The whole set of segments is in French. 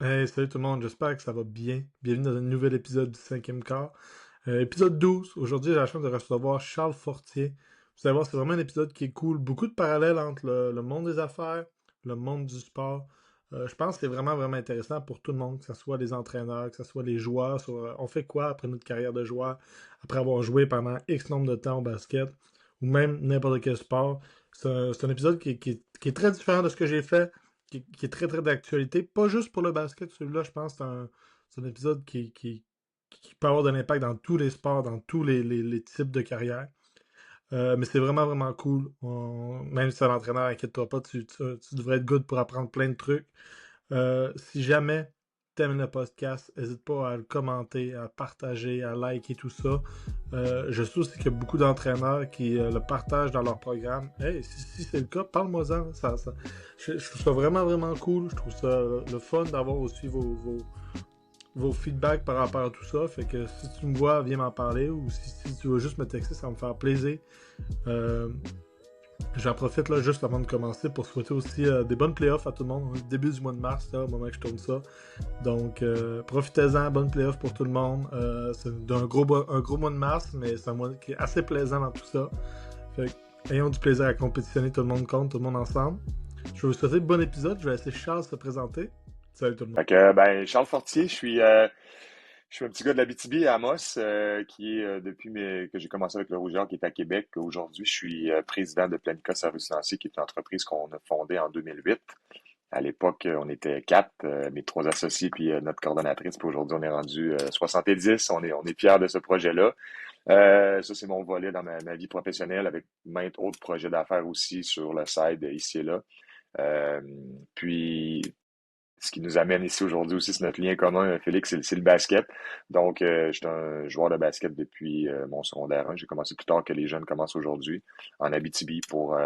Hey, salut tout le monde, j'espère que ça va bien. Bienvenue dans un nouvel épisode du cinquième quart. Épisode 12. Aujourd'hui, j'ai la chance de recevoir Charles Fortier. Vous allez voir, c'est vraiment un épisode qui est cool. Beaucoup de parallèles entre le monde des affaires, le monde du sport. Je pense que c'est vraiment, vraiment intéressant pour tout le monde, que ce soit les entraîneurs, que ce soit les joueurs. On fait quoi après notre carrière de joueur, après avoir joué pendant X nombre de temps au basket, ou même n'importe quel sport. C'est un épisode qui est très différent de ce que j'ai fait qui est très très d'actualité, pas juste pour le basket, celui-là, je pense que c'est un épisode qui peut avoir de l'impact dans tous les sports, dans tous les types de carrières. Mais c'est vraiment vraiment cool. Même si c'est un entraîneur, inquiète-toi pas, tu devrais être good pour apprendre plein de trucs. Si jamais t'aimes le podcast, n'hésite pas à le commenter, à partager, à liker tout ça. Je sais aussi qu'il y a beaucoup d'entraîneurs qui le partagent dans leur programme. Hey, si c'est le cas, parle-moi-en. Je trouve ça vraiment, vraiment cool. Je trouve ça le fun d'avoir aussi vos feedbacks par rapport à tout ça. Fait que si tu me vois, viens m'en parler. Ou si tu veux juste me texter, ça va me faire plaisir. Euh, J'en profite là juste avant de commencer pour souhaiter aussi des bonnes playoffs à tout le monde. On est au début du mois de mars, là, au moment que je tourne ça. Donc profitez-en, bonnes playoffs pour tout le monde. C'est un gros mois de mars, mais c'est un mois qui est assez plaisant dans tout ça. Fait que, ayons du plaisir à compétitionner tout le monde contre, tout le monde ensemble. Je vais vous souhaiter un bon épisode. Je vais laisser Charles se présenter. Salut tout le monde. Fait que, Charles Fortier, je suis un petit gars de l'Abitibi à Amos, qui est que j'ai commencé avec le Rouge qui est à Québec. Aujourd'hui, je suis président de Planica Services Financiers, qui est une entreprise qu'on a fondée en 2008. À l'époque, on était quatre, mes trois associés puis notre coordonnatrice. Puis aujourd'hui, on est rendu 70. On est fiers de ce projet-là. Ça, c'est mon volet dans ma vie professionnelle avec maintes autres projets d'affaires aussi sur le side ici et là. Euh, puis ce qui nous amène ici aujourd'hui aussi, c'est notre lien commun, Félix, c'est le basket. Donc, je suis un joueur de basket depuis mon secondaire 1. J'ai commencé plus tard que les jeunes commencent aujourd'hui en Abitibi pour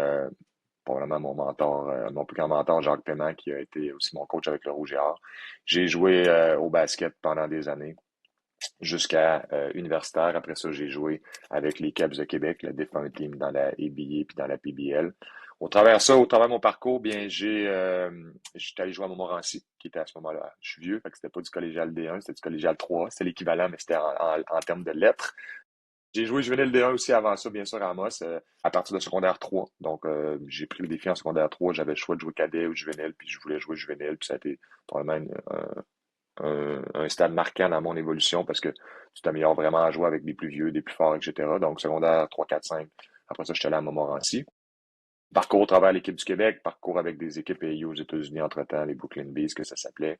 probablement mon mentor, mon plus grand mentor, Jacques Paiement, qui a été aussi mon coach avec le Rouge et Or. J'ai joué au basket pendant des années jusqu'à universitaire. Après ça, j'ai joué avec les Caps de Québec, le défunt team dans la ABA puis dans la PBL. Au travers de mon parcours, bien, j'étais allé jouer à Montmorency, qui était à ce moment-là, je suis vieux, fait que c'était pas du collégial D1, c'était du collégial 3, c'était l'équivalent, mais c'était en termes de lettres. J'ai joué juvénile D1 aussi avant ça, bien sûr, à Amos, à partir de secondaire 3. Donc, j'ai pris le défi en secondaire 3. J'avais le choix de jouer cadet ou juvénile, puis je voulais jouer juvénile, puis ça a été probablement un stade marquant dans mon évolution parce que tu t'améliores vraiment à jouer avec des plus vieux, des plus forts, etc. Donc, secondaire 3, 4, 5. Après ça, je suis allé à Montmorency. Parcours au travers l'équipe du Québec, parcours avec des équipes pays aux États-Unis entre-temps, les Brooklyn Bees, que ça s'appelait.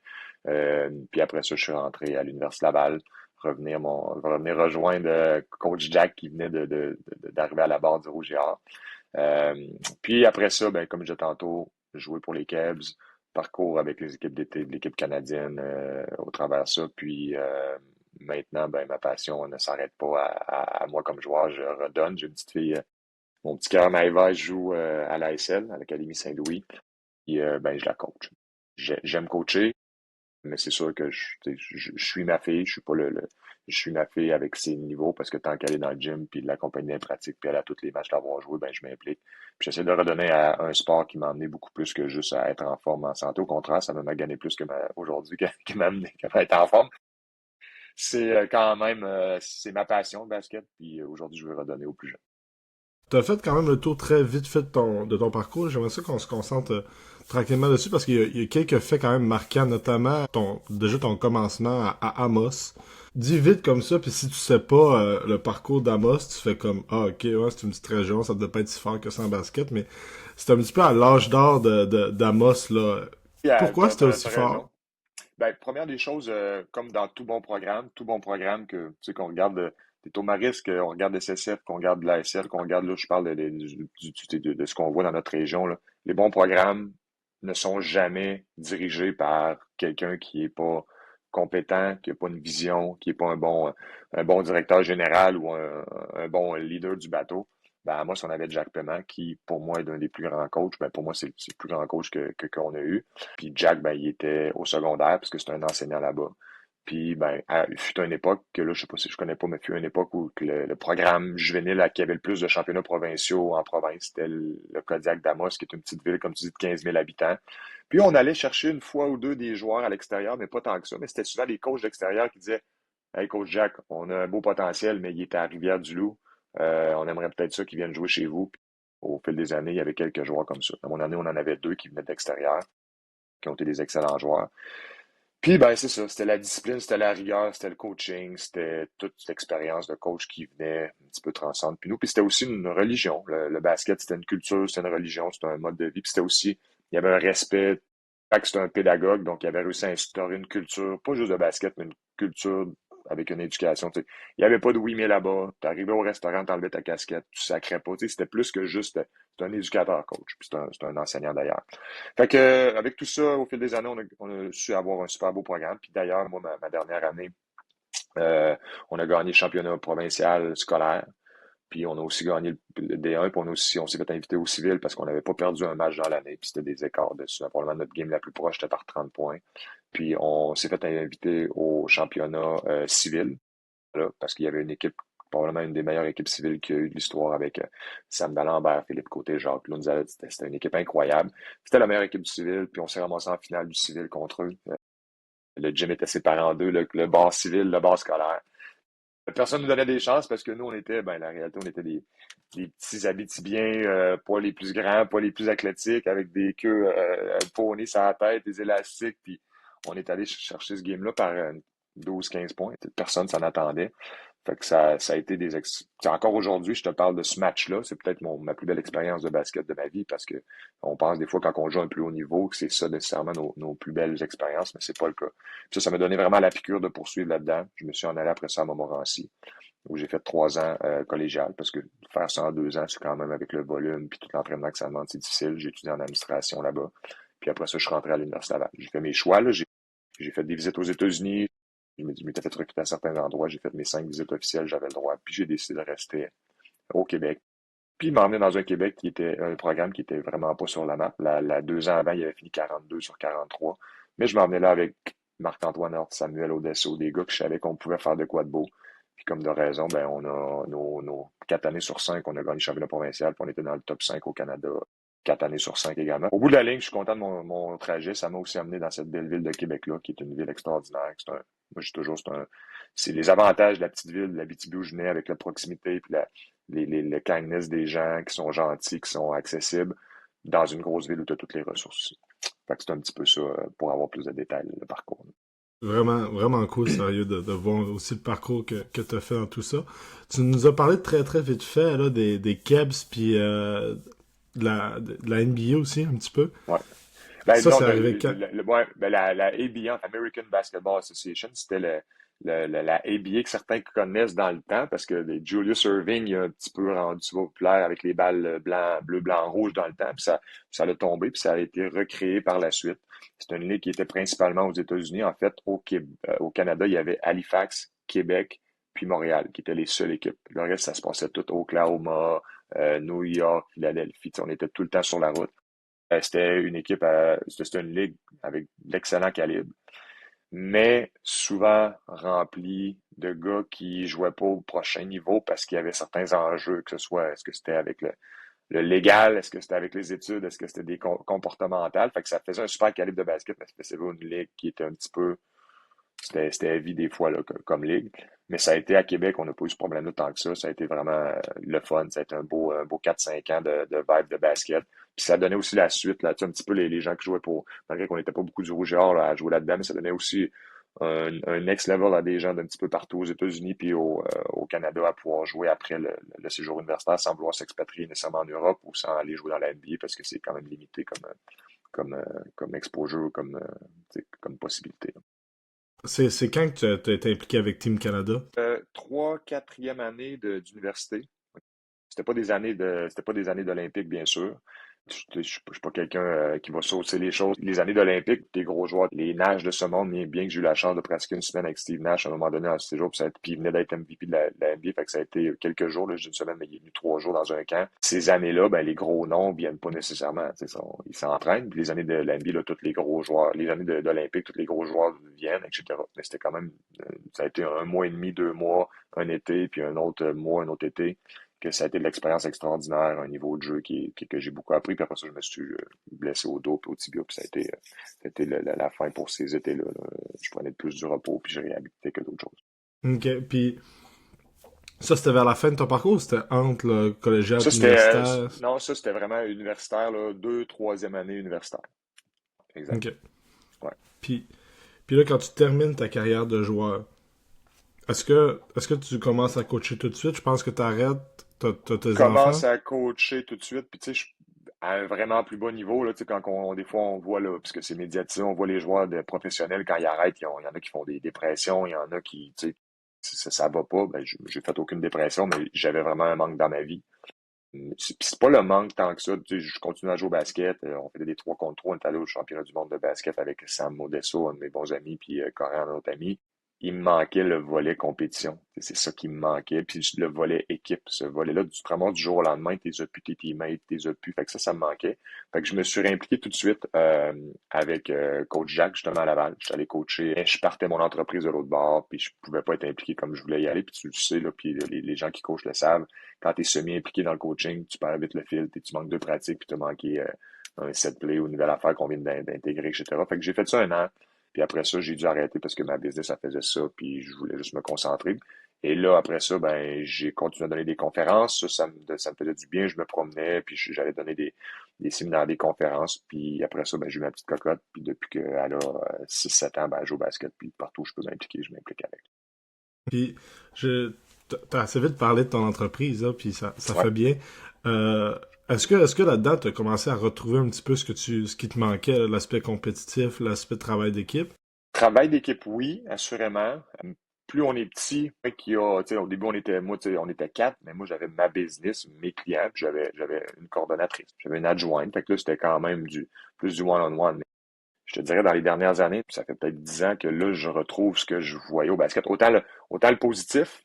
Puis après ça, je suis rentré à l'Université Laval, revenir rejoindre coach Jack qui venait d'arriver à la barre du Rouge et Or. Euh, Puis après ça, ben, comme je disais tantôt, jouer pour les Cavs, parcours avec les équipes d'été de l'équipe canadienne au travers de ça. Puis maintenant, ben, ma passion ne s'arrête pas à moi comme joueur. Je redonne. J'ai une petite fille, mon petit cœur Maëva joue à l'ASL, à l'Académie Saint-Louis. Puis ben, je la coach. J'aime coacher. Mais c'est sûr que je suis ma fille, je suis pas je suis ma fille avec ses niveaux parce que tant qu'elle est dans le gym puis de l'accompagner dans les pratiques puis elle a tous les matchs d'avoir joué, ben je m'implique. Puis j'essaie de redonner à un sport qui m'a amené beaucoup plus que juste à être en forme en santé. Au contraire, ça m'a gagné plus que aujourd'hui qui m'a amené à être en forme. C'est quand même c'est ma passion le basket puis aujourd'hui je veux redonner aux plus jeunes. Tu as fait quand même le tour très vite fait de ton parcours. J'aimerais ça qu'on se concentre tranquillement dessus parce qu'il y a quelques faits quand même marquants, notamment déjà ton commencement à Amos. Dis vite comme ça, puis si tu sais pas le parcours d'Amos, tu fais comme ah ok ouais c'est une petite région, ça doit pas être si fort que ça en basket, mais c'est un petit peu à l'âge d'or d'Amos là. Pourquoi c'était aussi T'as fort? raison. Ben, première des choses, comme dans tout bon programme que tu sais qu'on regarde des Maristes, qu'on regarde SSF, qu'on regarde l'ASL, qu'on regarde là, je parle de ce qu'on voit dans notre région, là. Les bons programmes ne sont jamais dirigés par quelqu'un qui est pas compétent, qui n'a pas une vision, qui est pas un bon directeur général ou un bon leader du bateau. Ben, moi, si on avait Jack Paiement, qui, pour moi, est un des plus grands coachs, ben, pour moi, c'est le plus grand coach qu'on a eu. Puis Jack, ben, il était au secondaire parce que c'est un enseignant là-bas. Puis, ben, il fut une époque que là, je sais pas si je connais pas, mais fut une époque où que le programme juvénile qui avait le plus de championnats provinciaux en province, c'était le Kodiak d'Amos, qui est une petite ville, comme tu dis, de 15 000 habitants. Puis on allait chercher une fois ou deux des joueurs à l'extérieur, mais pas tant que ça. Mais c'était souvent des coachs d'extérieur qui disaient Hey, coach Jack, on a un beau potentiel, mais il est à Rivière-du-Loup. On aimerait peut-être ça qu'il vienne jouer chez vous. Puis, au fil des années, il y avait quelques joueurs comme ça. Dans mon année, on en avait deux qui venaient de l'extérieur, qui ont été des excellents joueurs. Puis, ben, c'est ça. C'était la discipline, c'était la rigueur, c'était le coaching, c'était toute cette expérience de coach qui venait un petit peu transcendante. Puis nous, puis c'était aussi une religion. Le basket, c'était une culture, c'était une religion, c'était un mode de vie. Puis c'était aussi, il y avait un respect. Fait que c'était un pédagogue, donc il avait réussi à instaurer une culture, pas juste de basket, mais une culture avec une éducation. Tu sais. Il n'y avait pas de oui, mais là-bas. Tu arrivais au restaurant, tu enlevais ta casquette, tu sacrais pas. Tu sais, c'était plus que juste, c'était un éducateur coach, puis c'est un enseignant d'ailleurs. Fait que, avec tout ça, au fil des années, on a su avoir un super beau programme. Puis d'ailleurs, moi, ma dernière année, euh, on a gagné le championnat provincial scolaire. Puis on a aussi gagné le D1, puis on s'est fait inviter au civil parce qu'on n'avait pas perdu un match dans l'année, puis c'était des écarts dessus. Probablement notre game la plus proche était par 30 points. Puis on s'est fait inviter au championnat civil, là, parce qu'il y avait une équipe, probablement une des meilleures équipes civiles qu'il y a eu de l'histoire avec Sam D'Alembert, Philippe Côté, Jacques Lunzal. C'était une équipe incroyable. C'était la meilleure équipe du civil, puis on s'est ramassé en finale du civil contre eux. Le gym était séparé en deux, le bar civil, le bar scolaire. Personne nous donnait des chances parce que nous, on était, ben, la réalité, on était des petits Abitibiens, pas les plus grands, pas les plus athlétiques, avec des queues ponies sur la tête, des élastiques, puis on est allé chercher ce game-là par 12-15 points. Personne s'en attendait. Fait que ça a été Encore aujourd'hui, je te parle de ce match-là. C'est peut-être ma plus belle expérience de basket de ma vie parce que on pense des fois quand on joue à un plus haut niveau que c'est ça nécessairement nos plus belles expériences, mais c'est pas le cas. Puis ça m'a donné vraiment la piqûre de poursuivre là-dedans. Je me suis en allé après ça à Montmorency, où j'ai fait 3 ans collégial, parce que faire ça en 2 ans, c'est quand même avec le volume puis tout l'entraînement que ça demande, c'est difficile. J'ai étudié en administration là-bas. Puis après ça, je suis rentré à l'Université Laval. J'ai fait mes choix, là. J'ai fait des visites aux États-Unis. Je m'étais fait recruter à certains endroits. J'ai fait mes 5 visites officielles, j'avais le droit. Puis j'ai décidé de rester au Québec. Puis il m'a emmené dans un Québec qui était un programme qui était vraiment pas sur la map. 2 ans avant, il avait fini 42 sur 43. Mais je m'emmenais là avec Marc-Antoine Hort, Samuel Odesso, des gars que je savais qu'on pouvait faire de quoi de beau. Puis comme de raison, ben on a nos 4 années sur 5, on a gagné le championnat provincial, puis on était dans le top 5 au Canada 4 années sur 5 également. Au bout de la ligne, je suis content de mon trajet. Ça m'a aussi amené dans cette belle ville de Québec-là, qui est une ville extraordinaire. Moi, je dis toujours, c'est les avantages de la petite ville, de l'Abitibi où je venais, avec la proximité, puis le kindness des gens qui sont gentils, qui sont accessibles, dans une grosse ville où tu as toutes les ressources. Fait que c'est un petit peu ça pour avoir plus de détails, le parcours. Vraiment, vraiment cool, sérieux, de voir aussi le parcours que tu as fait dans tout ça. Tu nous as parlé très, très vite fait, là, des Kebs, puis de la NBA aussi, un petit peu. Ouais. Ben, Ça, disons, c'est arrivé quand? ouais, ben, la ABA, American Basketball Association, c'était la ABA que certains connaissent dans le temps parce que Julius Erving il a un petit peu rendu populaire avec les balles bleu, blanc, rouge dans le temps, puis ça l'a tombé, puis ça a été recréé par la suite. C'est une ligue qui était principalement aux États-Unis. En fait, au Canada, il y avait Halifax, Québec, puis Montréal, qui étaient les seules équipes. Le reste, ça se passait tout au Oklahoma, New York, Philadelphie. On était tout le temps sur la route. C'était une ligue avec d'excellents calibres, mais souvent remplie de gars qui jouaient pas au prochain niveau parce qu'il y avait certains enjeux, que ce soit, est-ce que c'était avec le légal, est-ce que c'était avec les études, est-ce que c'était des comportementales. Fait que ça faisait un super calibre de basket, mais c'était une ligue qui était un petit peu c'était heavy des fois là, comme ligue. Mais ça a été à Québec, on n'a pas eu ce problème-là tant que ça. Ça a été vraiment le fun. Ça a été un beau 4-5 ans de vibe de basket. Puis ça donnait aussi la suite, là, tu sais, un petit peu les gens qui jouaient malgré qu'on n'était pas beaucoup du rouge et or là, à jouer là-dedans, mais ça donnait aussi un next level à des gens d'un petit peu partout aux États-Unis puis au Canada à pouvoir jouer après le séjour universitaire sans vouloir s'expatrier nécessairement en Europe ou sans aller jouer dans la NBA parce que c'est quand même limité comme exposure, comme possibilité. C'est quand que tu as été impliqué avec Team Canada? Trois, quatrième année d'université. C'était pas des années d'Olympique, bien sûr. Je suis pas quelqu'un qui va saucer les choses. Les années d'Olympique, des gros joueurs, les Nash de ce monde, mais bien que j'ai eu la chance de pratiquer une semaine avec Steve Nash à un moment donné à ce séjour, puis il venait d'être MVP de la NBA, fait que ça a été quelques jours, là, j'ai une semaine, mais il est venu 3 jours dans un camp. Ces années-là, ben, les gros noms viennent pas nécessairement, tu sais, ils s'entraînent, puis les années de la NBA, là, tous les gros joueurs, les années d'Olympique, tous les gros joueurs viennent, etc. Mais c'était quand même, ça a été un mois et demi, 2 mois, un été, puis un autre mois, un autre été que ça a été de l'expérience extraordinaire, un niveau de jeu que j'ai beaucoup appris. Puis après ça, je me suis blessé au dos puis au tibia, puis ça a été la fin pour ces étés-là, là. Je prenais plus du repos, puis j'ai réhabilité que d'autres choses. OK. Puis ça, c'était vers la fin de ton parcours ou c'était entre le collégial Ça, et c'était, universitaire? non, ça, c'était vraiment universitaire, là, troisième année universitaire. Exact. OK. Ouais. Puis, puis là, quand tu termines ta carrière de joueur, est-ce que tu commences à coacher tout de suite? Je pense que tu arrêtes, t'as tes enfants. Commence à coacher tout de suite, puis tu sais, à un vraiment plus bas niveau, là, tu sais, des fois, on voit, là, parce que c'est médiatisé, on voit les joueurs professionnels, quand ils arrêtent, il y en a qui font des dépressions, il y en a qui, tu sais, ça va pas, ben, j'ai fait aucune dépression, mais j'avais vraiment un manque dans ma vie. C'est pas le manque tant que ça. Tu sais, je continue à jouer au basket. On faisait des 3 contre 3. On est allé au championnat du monde de basket avec Sam Modesto, un de mes bons amis, puis Corinne, un autre ami. Il me manquait le volet compétition. Tu sais, c'est ça qui me manquait. Puis le volet équipe. Ce volet-là, tu te ramasses du jour au lendemain, t'es as plus tes teammates, t'es as plus. Fait que ça me manquait. Fait que je me suis réimpliqué tout de suite avec Coach Jacques, justement, à Laval. Je suis allé coacher. Je partais mon entreprise de l'autre bord, puis je pouvais pas être impliqué comme je voulais y aller. Puis tu le sais, là, puis les gens qui coachent le savent quand tu es semi-impliqué dans le coaching, tu perds vite le fil, tu manques de pratique, puis tu as manqué un set play ou une nouvelle affaire qu'on vient d'intégrer, etc. Fait que j'ai fait ça un an, puis après ça, j'ai dû arrêter parce que ma business, ça faisait ça, puis je voulais juste me concentrer. Et là, après ça, ben, j'ai continué à donner des conférences. Ça me faisait du bien. Je me promenais, puis j'allais donner des séminaires, des conférences. Puis après ça, ben, j'ai eu ma petite cocotte. Puis depuis qu'elle a 6-7 ans, ben, elle joue au basket. Puis partout où je peux m'impliquer, je m'implique avec. Puis, t'as assez vite parlé de ton entreprise, là, puis ça Ouais. fait bien. Euh, est-ce que là-dedans, t'as commencé à retrouver un petit peu ce qui te manquait, là, l'aspect compétitif, l'aspect de travail d'équipe? Travail d'équipe, oui, assurément. Plus on est petit, tu sais, au début, moi, tu sais, on était quatre, mais moi, j'avais ma business, mes clients, puis j'avais une coordonnatrice, j'avais une adjointe. Fait que là, c'était quand même plus du one-on-one. Mais je te dirais, dans les dernières années, puis ça fait peut-être 10 ans que là, je retrouve ce que je voyais au basket. Autant le positif,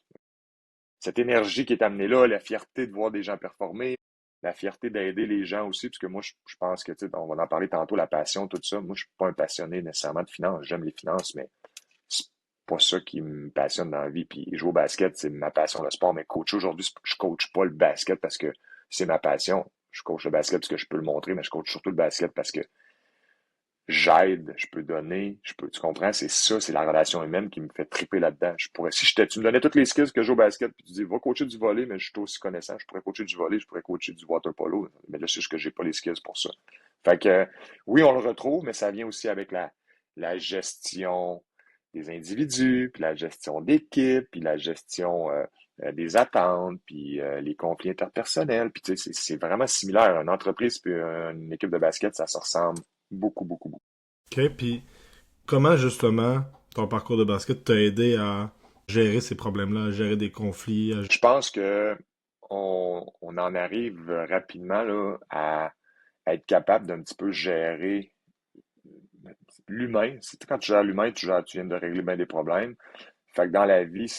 cette énergie qui est amenée là, la fierté de voir des gens performer, la fierté d'aider les gens aussi, parce que moi, je pense que, tu sais, on va en parler tantôt, la passion, tout ça. Moi, je suis pas un passionné nécessairement de finance. J'aime les finances, mais c'est pas ça qui me passionne dans la vie. Puis jouer au basket, c'est ma passion, le sport. Mais coach aujourd'hui, je coach pas le basket parce que c'est ma passion. Je coach le basket parce que je peux le montrer, mais je coach surtout le basket parce que j'aide, je peux donner, tu comprends? C'est ça, c'est la relation humaine qui me fait triper là-dedans. Tu me donnais toutes les skills que je joue au basket, puis tu dis, va coacher du volley, mais je suis aussi connaissant, je pourrais coacher du volley, je pourrais coacher du water polo, mais là, c'est juste que j'ai pas les skills pour ça. Fait que, oui, on le retrouve, mais ça vient aussi avec la gestion des individus, puis la gestion d'équipe, puis la gestion des attentes, puis les conflits interpersonnels, puis tu sais, c'est vraiment similaire. Une entreprise puis une équipe de basket, ça se ressemble beaucoup, beaucoup, beaucoup. OK, puis comment justement ton parcours de basket t'a aidé à gérer ces problèmes-là, à gérer des conflits? Je pense que on en arrive rapidement là, à être capable d'un petit peu gérer l'humain. Quand tu gères l'humain, tu viens de régler bien des problèmes. Fait que dans la vie,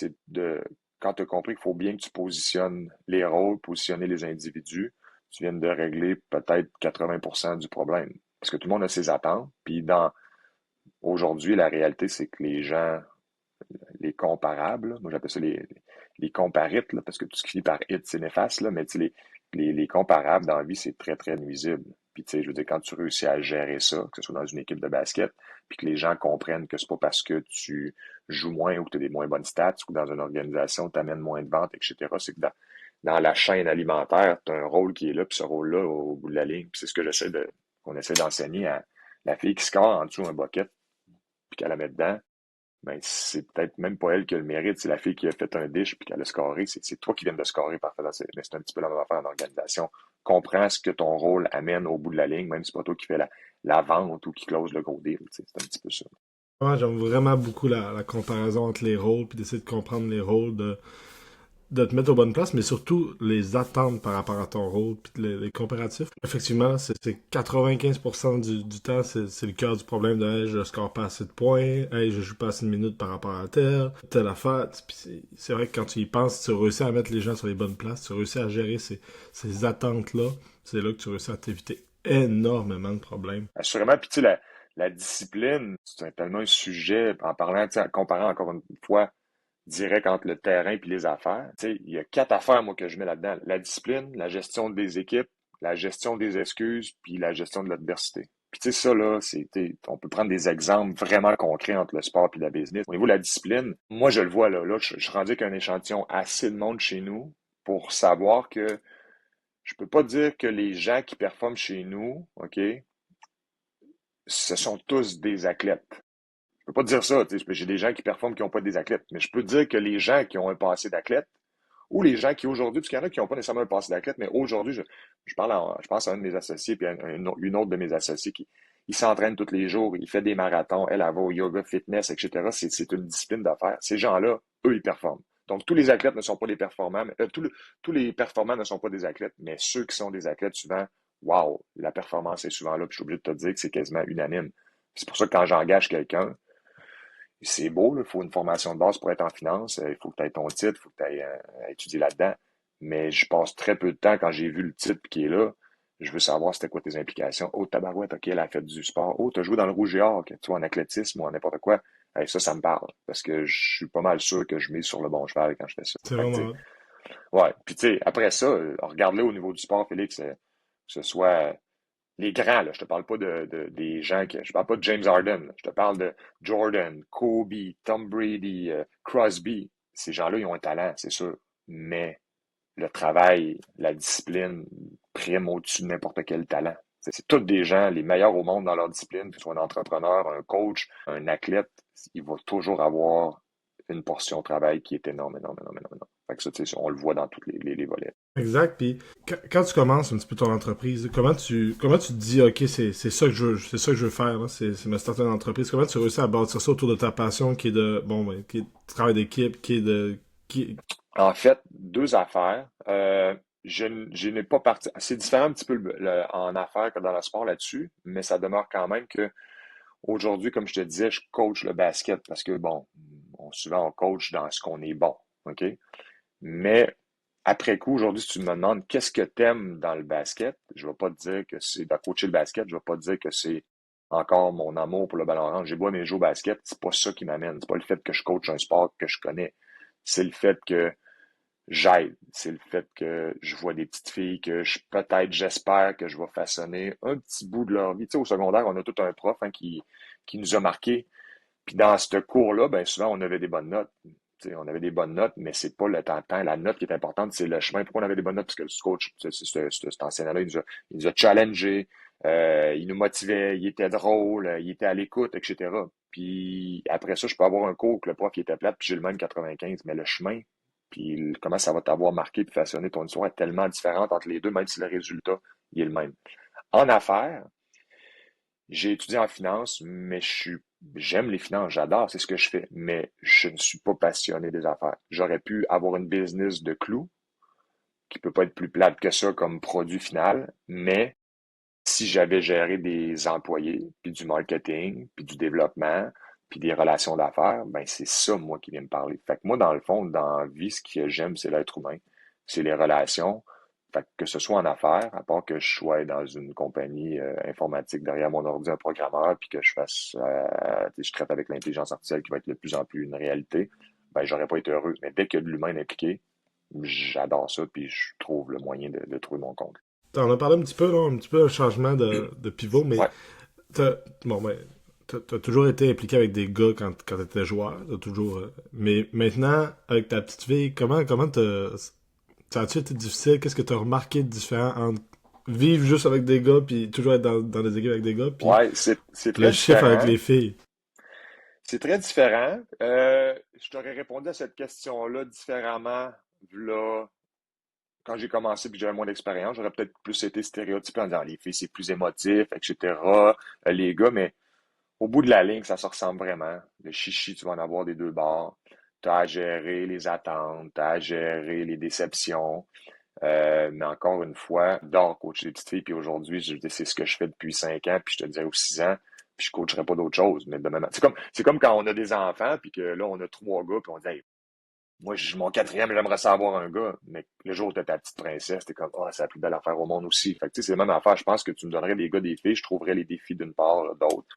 quand tu as compris qu'il faut bien que tu positionnes les rôles, positionner les individus, tu viens de régler peut-être 80% du problème. Parce que tout le monde a ses attentes. Puis aujourd'hui, la réalité, c'est que les gens, les comparables, moi j'appelle ça les comparites, là, parce que tout ce qui finit par it, c'est néfaste, là, mais tu sais, les comparables dans la vie, c'est très, très nuisible. Puis tu sais, je veux dire, quand tu réussis à gérer ça, que ce soit dans une équipe de basket, puis que les gens comprennent que c'est pas parce que tu joues moins ou que tu as des moins bonnes stats ou que dans une organisation, tu amènes moins de ventes, etc., c'est que dans la chaîne alimentaire, tu as un rôle qui est là, puis ce rôle-là, au bout de la ligne, puis c'est ce que qu'on essaie d'enseigner à la fille qui score en dessous un bucket, puis qu'elle la met dedans, ben, c'est peut-être même pas elle qui a le mérite, c'est la fille qui a fait un dish puis qu'elle a scoré. C'est toi qui viens de scorer parfaitement. Mais c'est un petit peu la même affaire en organisation. Comprends ce que ton rôle amène au bout de la ligne, même si c'est pas toi qui fais la vente ou qui close le gros deal. C'est un petit peu ça. Ouais, j'aime vraiment beaucoup la comparaison entre les rôles, puis d'essayer de comprendre les rôles, de te mettre aux bonnes places, mais surtout les attentes par rapport à ton rôle, puis les comparatifs. Effectivement, c'est 95% du temps, c'est le cœur du problème de hey, je score pas assez de points, hey, je joue pas assez de minutes par rapport à telle affaire. Puis c'est vrai que quand tu y penses, tu réussis à mettre les gens sur les bonnes places, tu réussis à gérer ces attentes-là, c'est là que tu réussis à t'éviter énormément de problèmes. Assurément, puis tu sais, la discipline, c'est tellement un sujet, en parlant, tu sais, en comparant encore une fois direct entre le terrain et les affaires. Tu sais, il y a 4 affaires, moi, que je mets là-dedans. La discipline, la gestion des équipes, la gestion des excuses, puis la gestion de l'adversité. Puis tu sais, ça, là, on peut prendre des exemples vraiment concrets entre le sport et la business. Au niveau de la discipline, moi, je le vois, là, je suis rendu avec un échantillon assez de monde chez nous pour savoir que je peux pas dire que les gens qui performent chez nous, OK, ce sont tous des athlètes. Je peux pas dire ça, tu sais, j'ai des gens qui performent qui n'ont pas des athlètes, mais je peux dire que les gens qui ont un passé d'athlète, ou les gens qui aujourd'hui, parce qu'il y en a qui n'ont pas nécessairement un passé d'athlète, mais aujourd'hui, je pense à un de mes associés, puis à une autre de mes associés qui il s'entraîne tous les jours, il fait des marathons, elle va au yoga, fitness, etc. C'est une discipline d'affaires. Ces gens-là, eux, ils performent. Donc, tous les athlètes ne sont pas des performants, tous les performants ne sont pas des athlètes, mais ceux qui sont des athlètes, souvent, wow, la performance est souvent là, puis je suis obligé de te dire que c'est quasiment unanime. C'est pour ça que quand j'engage quelqu'un, c'est beau, il faut une formation de base pour être en finance. Il faut que tu aies ton titre, il faut que tu ailles étudier là-dedans. Mais je passe très peu de temps quand j'ai vu le titre qui est là. Je veux savoir c'était quoi tes implications. Oh, tabarouette, OK, elle a fait du sport. Oh, t'as joué dans le rouge et or, tu vois, en athlétisme ou en n'importe quoi. Hey, ça me parle. Parce que je suis pas mal sûr que je mise sur le bon cheval quand je fais ça. C'est Fait que, vraiment... ouais. Puis, tu sais, après ça, regarde-le au niveau du sport, Félix, que ce soit les grands, là, je te parle pas des gens je parle pas de James Harden, là, je te parle de Jordan, Kobe, Tom Brady, Crosby. Ces gens-là, ils ont un talent, c'est sûr. Mais le travail, la discipline prime au-dessus de n'importe quel talent. C'est tous des gens, les meilleurs au monde dans leur discipline, que ce soit un entrepreneur, un coach, un athlète, il va toujours avoir une portion de travail qui est énorme, énorme, énorme, énorme, énorme. Fait que ça, tu sais, on le voit dans tous les volets. Exact. Puis quand tu commences un petit peu ton entreprise, comment tu te dis ok c'est ça que je veux faire là, c'est me starter une entreprise. Comment tu réussis à bâtir ça autour de ta passion qui est de qui est de travail d'équipe, qui est de qui En fait, deux affaires. Je n'ai pas parti. C'est différent un petit peu en affaires que dans le sport là-dessus, mais ça demeure quand même que aujourd'hui, comme je te disais, je coach le basket parce que bon, souvent on coach dans ce qu'on est bon, ok? Mais après coup, aujourd'hui, si tu me demandes qu'est-ce que t'aimes dans le basket, je vais pas te dire que c'est de coacher le basket, je vais pas te dire que c'est encore mon amour pour le ballon orange. J'ai beau aimer jouer au basket, c'est pas ça qui m'amène. C'est pas le fait que je coach un sport que je connais. C'est le fait que j'aide. C'est le fait que je vois des petites filles que j'espère que je vais façonner un petit bout de leur vie. Tu sais, au secondaire, on a tout un prof qui nous a marqué. Puis dans ce cours-là, ben souvent, on avait des bonnes notes. Tu sais, on avait des bonnes notes, mais c'est pas le temps. La note qui est importante, c'est le chemin. Pourquoi on avait des bonnes notes? Parce que le coach, cet enseignant-là, il nous a challengés, il nous motivait, il était drôle, il était à l'écoute, etc. Puis après ça, je peux avoir un cours que le prof il était plate, puis j'ai le même 95. Mais le chemin, puis comment ça va t'avoir marqué puis façonné ton histoire est tellement différente entre les deux, même si le résultat il est le même. En affaires, j'ai étudié en finance, mais j'aime les finances, j'adore, c'est ce que je fais, mais je ne suis pas passionné des affaires. J'aurais pu avoir une business de clous, qui peut pas être plus plate que ça comme produit final, mais si j'avais géré des employés, puis du marketing, puis du développement, puis des relations d'affaires, ben c'est ça, moi, qui vient me parler. Fait que moi, dans le fond, dans la vie, ce que j'aime, c'est l'être humain. C'est les relations. Fait que ce soit en affaires, à part que je sois dans une compagnie informatique derrière mon ordi, un programmeur, puis que je traite avec l'intelligence artificielle qui va être de plus en plus une réalité, ben j'aurais pas été heureux. Mais dès qu'il y a de l'humain impliqué, j'adore ça, puis je trouve le moyen de trouver mon compte. t'en as parlé un petit peu là, un petit peu un changement de pivot, mais Ouais. t'as bon ben t'as toujours été impliqué avec des gars quand t'étais joueur, t'as toujours mais maintenant avec ta petite fille, comment ça a-tu été difficile? Qu'est-ce que t'as remarqué de différent entre vivre juste avec des gars puis toujours être dans des équipes avec des gars puis Ouais, c'est le très chiffre avec différent. les filles? C'est très différent. Je t'aurais répondu à cette question-là différemment là, quand j'ai commencé et que j'avais moins d'expérience. J'aurais peut-être plus été stéréotypé en disant les filles, c'est plus émotif, etc. Les gars, mais au bout de la ligne, ça se ressemble vraiment. Le chichi, tu vas en avoir des deux bords. Tu as à gérer les attentes, tu as à gérer les déceptions. Mais encore une fois, j'adore coacher les petites filles, puis aujourd'hui, c'est ce que je fais depuis 5 ans, puis je te dirais aux 6 ans, puis je coacherai pas d'autre chose. Mais demain, c'est comme quand on a des enfants, puis que là, on a 3 gars, puis on dit, hey, moi, mon quatrième, j'aimerais ça avoir un gars. Mais le jour où t'as ta petite princesse, t'es comme, c'est la plus belle affaire au monde aussi. Fait que, tu sais, c'est la même affaire. Je pense que tu me donnerais des gars, des filles, je trouverais les défis d'une part, d'autre.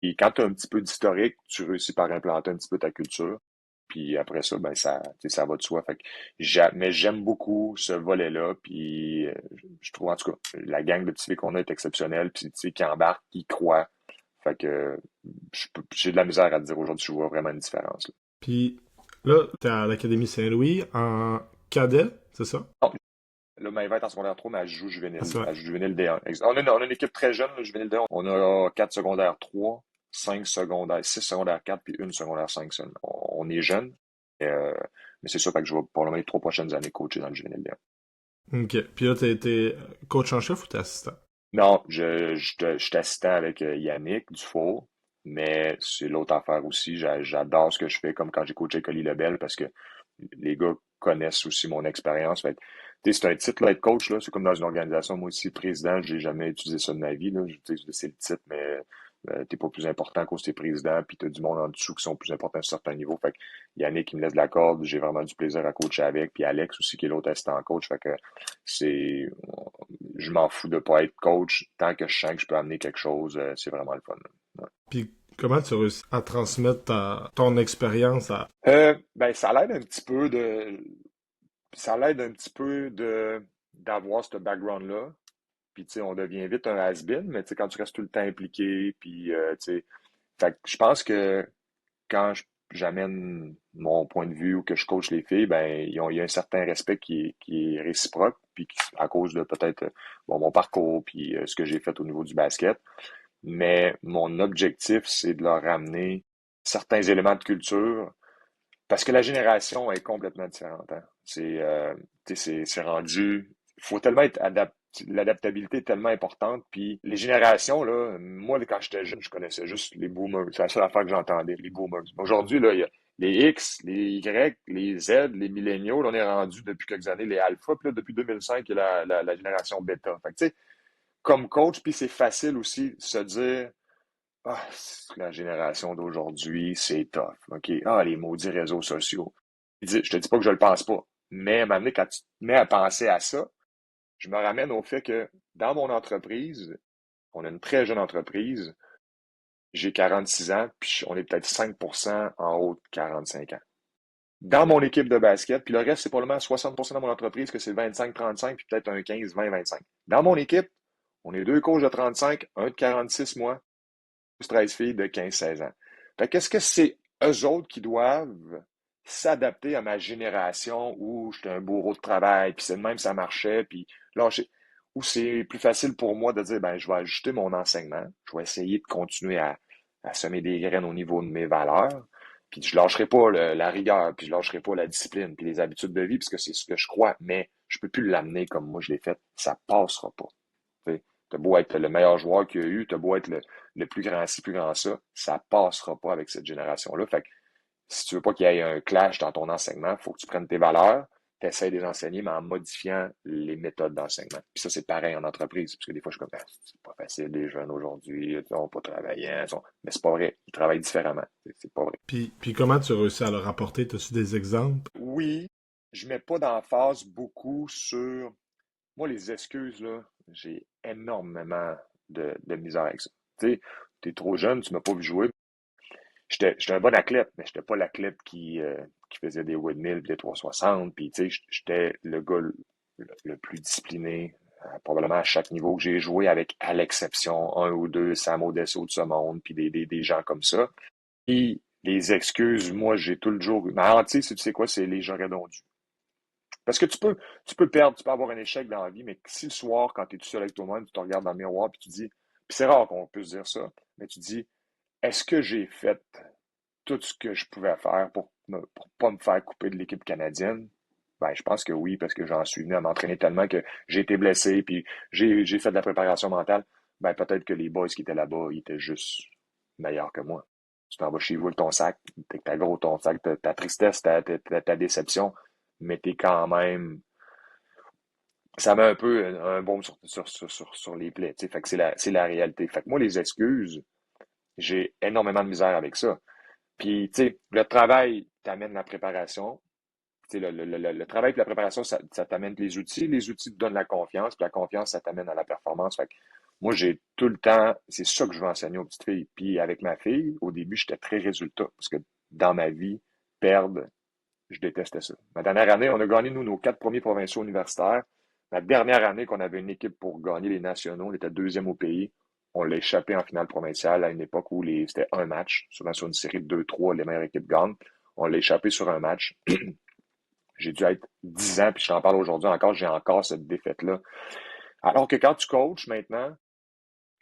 Et quand tu as un petit peu d'historique, tu réussis par implanter un petit peu ta culture. Puis après ça, ben ça, tu sais, ça va de soi. Fait que mais j'aime beaucoup ce volet-là. Puis je trouve en tout cas la gang de petits filles qu'on a est exceptionnelle. Puis tu sais, qui embarquent, qui croient. Fait que j'ai de la misère à te dire aujourd'hui, je vois vraiment une différence. Là. Puis là, t'es à l'Académie Saint-Louis en cadet, c'est ça? Non, là, ma va être en secondaire 3, mais elle joue Ah, juvénile. c'est vrai. Elle joue juvénile D1. On a une équipe très jeune, là, juvénile D1. On a 4 secondaires 3, 5 secondaires, 6 secondaires 4, puis une secondaire 5 seulement. On est jeune, mais c'est sûr que je vais probablement les 3 prochaines années coacher dans le juvénile D1. OK. Puis là, t'es coach en chef ou t'es assistant? Non, je suis assistant avec Yannick Dufault, mais c'est l'autre affaire aussi. J'adore ce que je fais, comme quand j'ai coaché Colis Lebel, parce que les gars connaissent aussi mon expérience. Fait que, tu sais, c'est un titre, là, être coach, là. C'est comme dans une organisation. Moi aussi, président, j'ai jamais utilisé ça de ma vie, là. Tu sais, c'est le titre, mais t'es pas plus important à cause que t'es président, puis t'as du monde en dessous qui sont plus importants à un certain niveau. Fait que Yannick, qui me laisse de la corde, j'ai vraiment du plaisir à coacher avec, puis Alex aussi, qui est l'autre assistant coach. Fait que c'est, je m'en fous de pas être coach. Tant que je sens que je peux amener quelque chose, c'est vraiment le fun. Ouais. Puis comment tu réussis à transmettre ton expérience à... Ben, ça l'aide un petit peu d'avoir ce background-là. Puis, tu sais, on devient vite un has-been, mais tu sais, quand tu restes tout le temps impliqué, puis, tu sais, fait que je pense que quand j'amène mon point de vue ou que je coach les filles, ben, il y a un certain respect qui est réciproque, puis à cause de peut-être bon, mon parcours, puis ce que j'ai fait au niveau du basket. Mais mon objectif, c'est de leur ramener certains éléments de culture parce que la génération est complètement différente. Hein. Tu sais, c'est rendu. Il faut tellement être l'adaptabilité est tellement importante. Puis les générations, là, moi, quand j'étais jeune, je connaissais juste les boomers. C'est la seule affaire que j'entendais, les boomers. Aujourd'hui, là, il y a les X, les Y, les Z, les milléniaux. Là, on est rendu depuis quelques années les alpha. Puis là, depuis 2005, il y a la génération bêta. Fait que, tu sais, comme coach, puis c'est facile aussi de se dire ah, la génération d'aujourd'hui, c'est tough. OK? Ah, les maudits réseaux sociaux. Je te dis pas que je le pense pas. Mais à un moment donné, quand tu te mets à penser à ça, je me ramène au fait que dans mon entreprise, on a une très jeune entreprise, j'ai 46 ans, puis on est peut-être 5% en haut de 45 ans. Dans mon équipe de basket, puis le reste, c'est probablement 60% de mon entreprise, que c'est 25-35, puis peut-être un 15-20-25. Dans mon équipe, on est deux coachs de 35, un de 46 mois, 13 filles de 15-16 ans. Fait qu'est-ce que c'est eux autres qui doivent s'adapter à ma génération où j'étais un bourreau de travail, puis c'est de même ça marchait, puis là, où c'est plus facile pour moi de dire, ben, je vais ajuster mon enseignement, je vais essayer de continuer à semer des graines au niveau de mes valeurs, puis je lâcherai pas la rigueur, puis je lâcherai pas la discipline, puis les habitudes de vie, puisque c'est ce que je crois, mais je peux plus l'amener comme moi je l'ai fait, ça passera pas. T'as beau être le meilleur joueur qu'il y a eu, t'as beau être le plus grand ci, plus grand ça passera pas avec cette génération-là. Fait que si tu veux pas qu'il y ait un clash dans ton enseignement, il faut que tu prennes tes valeurs, tu essaies de les enseigner, mais en modifiant les méthodes d'enseignement. Puis ça, c'est pareil en entreprise, parce que des fois, je suis comme, ah, c'est pas facile, les jeunes aujourd'hui, ils n'ont pas travaillé, mais c'est pas vrai, ils travaillent différemment. C'est pas vrai. Puis comment tu réussis à leur apporter? T'as-tu des exemples? Oui, je mets pas d'emphase beaucoup sur moi, les excuses, là, j'ai énormément de misère avec ça. Tu sais, t'es trop jeune, tu m'as pas vu jouer. J'étais un bon athlète, mais j'étais pas l'athlète qui faisait des windmills et des 360. Puis, tu sais, j'étais le gars le plus discipliné, probablement à chaque niveau que j'ai joué, avec, à l'exception, un ou deux Sam Odessa de ce monde, puis des gens comme ça. Puis, les excuses, moi, j'ai tout le jour eu. Ma hantise, tu sais quoi, c'est les j'aurais donc dû. Parce que tu peux perdre, tu peux avoir un échec dans la vie, mais si le soir, quand tu es tout seul avec toi-même, tu te regardes dans le miroir puis tu dis, puis c'est rare qu'on puisse dire ça, mais tu dis, est-ce que j'ai fait tout ce que je pouvais faire pour pas me faire couper de l'équipe canadienne? Ben, je pense que oui, parce que j'en suis venu à m'entraîner tellement que j'ai été blessé, puis j'ai fait de la préparation mentale. Ben, peut-être que les boys qui étaient là-bas, ils étaient juste meilleurs que moi. Tu t'en vas chez vous avec ton sac, avec ta gros ton sac, ta tristesse, ta déception, mais t'es quand même ça met un peu un baume sur les plaies, tu sais. Fait que c'est la réalité. Fait que moi, les excuses, j'ai énormément de misère avec ça. Puis, tu sais, le travail t'amène la préparation. Tu sais, le travail et la préparation, ça t'amène les outils te donnent la confiance, puis la confiance, ça t'amène à la performance. Fait que moi, j'ai tout le temps, c'est ça que je veux enseigner aux petites filles. Puis avec ma fille, au début, j'étais très résultat, parce que dans ma vie perdre, je détestais ça. Ma dernière année, on a gagné, nous, nos 4 premiers provinciaux universitaires. La dernière année qu'on avait une équipe pour gagner les nationaux, on était deuxième au pays. On l'a échappé en finale provinciale à une époque où c'était un match. Souvent sur une série de 2-3, les meilleures équipes gagnent. On l'a échappé sur un match. J'ai dû être 10 ans, puis je t'en parle aujourd'hui encore, j'ai encore cette défaite-là. Alors que quand tu coaches maintenant,